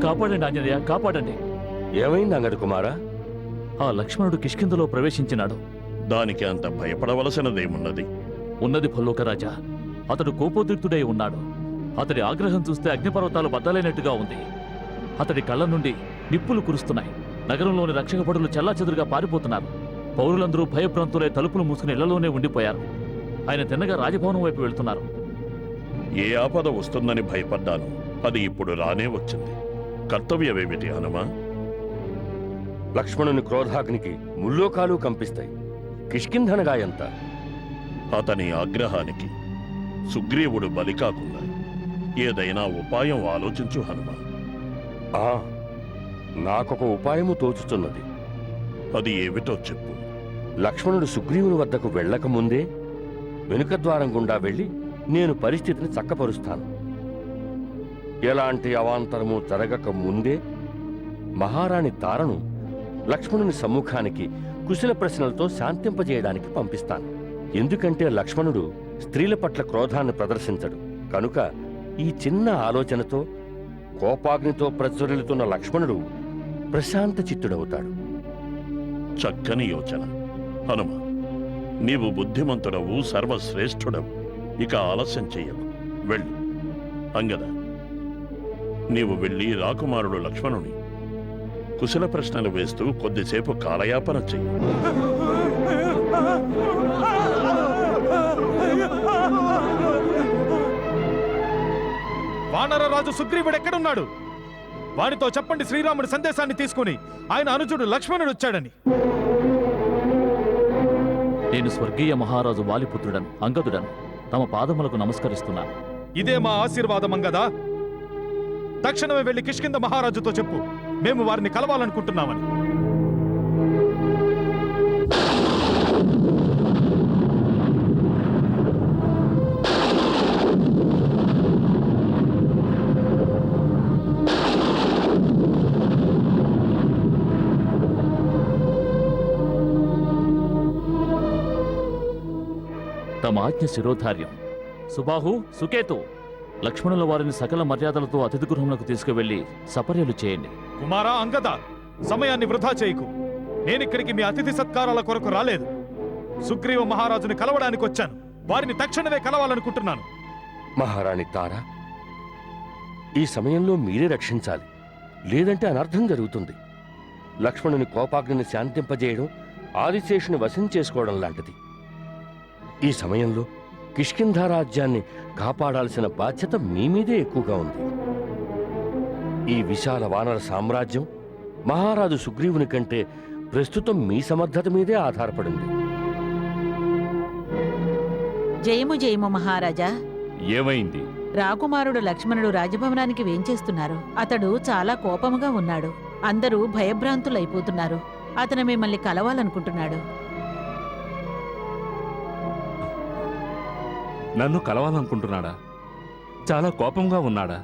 కాపాడండి ఆంజనేయ, కాపాడండి. ఏమైంది అంగడి కుమారా? ఆ లక్ష్మణుడు కిష్కింధలో ప్రవేశించినాడు. దానికి అంత భయపడవలసినదేమున్నది? ఉన్నది భల్లోకరాజా. అతడు కోపోద్రిక్తుడై ఉన్నాడు. అతడి ఆగ్రహం చూస్తే అగ్నిపర్వతాలు బద్దలైనట్టుగా ఉంది. అతడి కళ్ళ నుండి నిప్పులు కురుస్తున్నాయి. నగరంలోని రక్షక భటులు చెల్లాచెదురుగా పారిపోతున్నారు. పౌరులందరూ భయభ్రాంతులై తలుపులు మూసుకుని ఇళ్లలోనే ఉండిపోయారు. ఆయన తిన్నగా రాజభవనం వైపు వెళ్తున్నారు. ఏ ఆపద వస్తుందని భయపడ్డాను, అది ఇప్పుడు రానే వచ్చింది. కర్తవ్యమేమిటి హనుమా? లక్ష్మణుని క్రోధాగ్నికి ముల్లోకాలు కంపిస్తాయి. కిష్కింధనగా ఎంత? అతని ఆగ్రహానికి సుగ్రీవుడు బలి కాకుండా ఏదైనా ఉపాయం ఆలోచించు హనుమా. ఆ, నాకొక ఉపాయము తోచుతున్నది. అది ఏమిటో చెప్పు. లక్ష్మణుడు సుగ్రీవుని వద్దకు వెళ్ళకముందే వెనుక ద్వారం గుండా వెళ్ళి నేను పరిస్థితిని చక్కపరుస్తాను. ఎలాంటి అవాంతరము జరగక ముందే మహారాణి తారను లక్ష్మణుని సమ్ముఖానికి కుశల ప్రశ్నలతో శాంతింపజేయడానికి పంపిస్తాను. ఎందుకంటే లక్ష్మణుడు స్త్రీల పట్ల క్రోధాన్ని ప్రదర్శించడు కనుక ఈ చిన్న ఆలోచనతో కోపాగ్నితో ప్రజ్వరిల్లుతున్న లక్ష్మణుడు ప్రశాంత చిత్తుడవుతాడు. చక్కని యోచన హనుమ. నీవు బుద్ధిమంతుడవు, సర్వశ్రేష్ఠుడవు. ఇక ఆలస్యం చెయ్యకు, వెళ్ళు. అంగద, నీవు వెళ్ళి రాకుమారుడు లక్ష్మణుని కుశల ప్రశ్నలు వేస్తూ కొద్దిసేపు కాలయాపన చెయ్యి. వానరరాజు సుగ్రీవుడు ఎక్కడున్నాడు? వాడితో చెప్పండి శ్రీరాముడి సందేశాన్ని తీసుకుని ఆయన అనుజుడు లక్ష్మణుడు వచ్చాడని. నేను స్వర్గీయ మహారాజు వాలిపుత్రుడను అంగదుడను. తమ పాదములకు నమస్కరిస్తున్నాను. ఇదే మా ఆశీర్వాదం అంగదా. తక్షణమే వెళ్లి కిష్కింధ మహారాజుతో చెప్పు, మేము వారిని కలవాలనుకుంటున్నామని. తమ ఆజ్ఞ శిరోధార్యం. సుబాహు, సుకేతు, లక్ష్మణుల వారిని సకల మర్యాదలతో అతిథి గృహంలోకి తీసుకువెళ్లి సపర్యలు చేయండి. కుమారా అంగద, సమయాన్ని వృధా చేయకు. నేనిక్కడికి మీ అతిథి సత్కారాల కొరకు రాలేదు. సుగ్రీవ మహారాజుని కలవడానికి వచ్చాను. వారిని తక్షణమే కలవాలనుకుంటున్నాను. మహారాణి తార, ఈ సమయంలో మీరే రక్షించాలి, లేదంటే అనర్థం జరుగుతుంది. లక్ష్మణుని కోపాగ్నిని శాంతింపజేయడం ఆదిశేషుని వశం చేసుకోవడం లాంటిది. ఈ సమయంలో కిష్కింధ రాజ్యాన్ని కాపాడాల్సిన బాధ్యత మీ మీదే ఎక్కువగా ఉంది. ఈ విశాల వానర సామ్రాజ్యం మహారాజు సుగ్రీవుని కంటే ప్రస్తుతం మీ సమర్థత మీదే ఆధారపడింది. జయము జయము మహారాజా. ఏమైంది? రాకుమారుడు లక్ష్మణుడు రాజభవనానికి వేంచేస్తున్నారు. అతడు చాలా కోపముగా ఉన్నాడు. అందరూ భయభ్రాంతులైపోతున్నారు. అతను మిమ్మల్ని కలవాలనుకుంటున్నాడు. నన్ను కలవాలనుకుంటున్నాడా? చాలా కోపంగా ఉన్నాడా?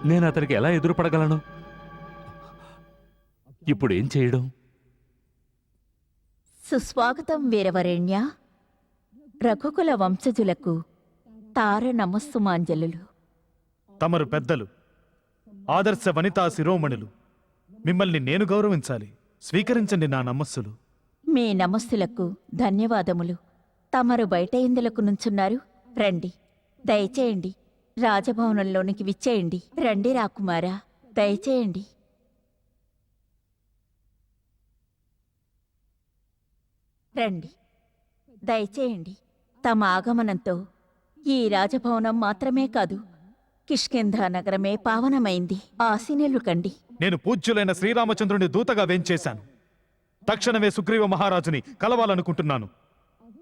నేను అతనికి ఎలా ఎదురుపడగలను? ఇప్పుడేం చేయడం? సుస్వాగతం వీరవరేణ్య. రఘుకుల వంశజులకు తార నమస్సుమాంజలులు. తమరు పెద్దలు, ఆదర్శ వనితా శిరోమణులు. మిమ్మల్ని నేను గౌరవించాలి. స్వీకరించండి నా నమస్సులు. మీ నమస్సులకు ధన్యవాదములు. తమరు బయట ఎందులకు నుంచున్నారు? రండి, దయచేయండి. రాజభవనంలోనికి విచ్చేయండి. రండి రాకుమారా, దయచేయండి. రండి, దయచేయండి. తమ ఆగమనంతో ఈ రాజభవనం మాత్రమే కాదు, కిష్కింధ నగరమే పావనమైంది. ఆశీనులు కండి. నేను పూజ్యులైన శ్రీరామచంద్రుని దూతగా వేంచేశాను. తక్షణమే సుగ్రీవ మహారాజుని కలవాలనుకుంటున్నాను.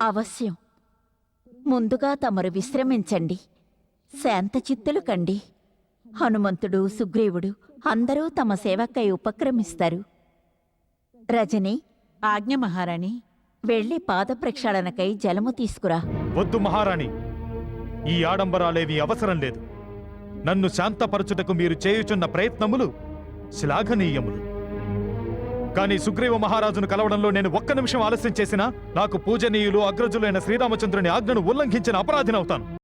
అవశ్యం. ముందుగా తమరు విశ్రమించండి, శాంతచిత్తులు కండి. హనుమంతుడు, సుగ్రీవుడు అందరూ తమ సేవకై ఉపక్రమిస్తారు. రజని, ఆజ్ఞ మహారాణి. వెళ్ళి పాద ప్రక్షాళనకై జలము తీసుకురా. వద్దు మహారాణి, ఈ ఆడంబరాలేవి అవసరం లేదు. నన్ను శాంతపరచుటకు మీరు చేయుచున్న ప్రయత్నములు శ్లాఘనీయములు. కానీ సుగ్రీవ మహారాజును కలవడంలో నేను ఒక్క నిమిషం ఆలస్యం చేసినా నాకు పూజనీయులు అగ్రజులైన శ్రీరామచంద్రుని ఆజ్ఞను ఉల్లంఘించిన అపరాధినవుతాను.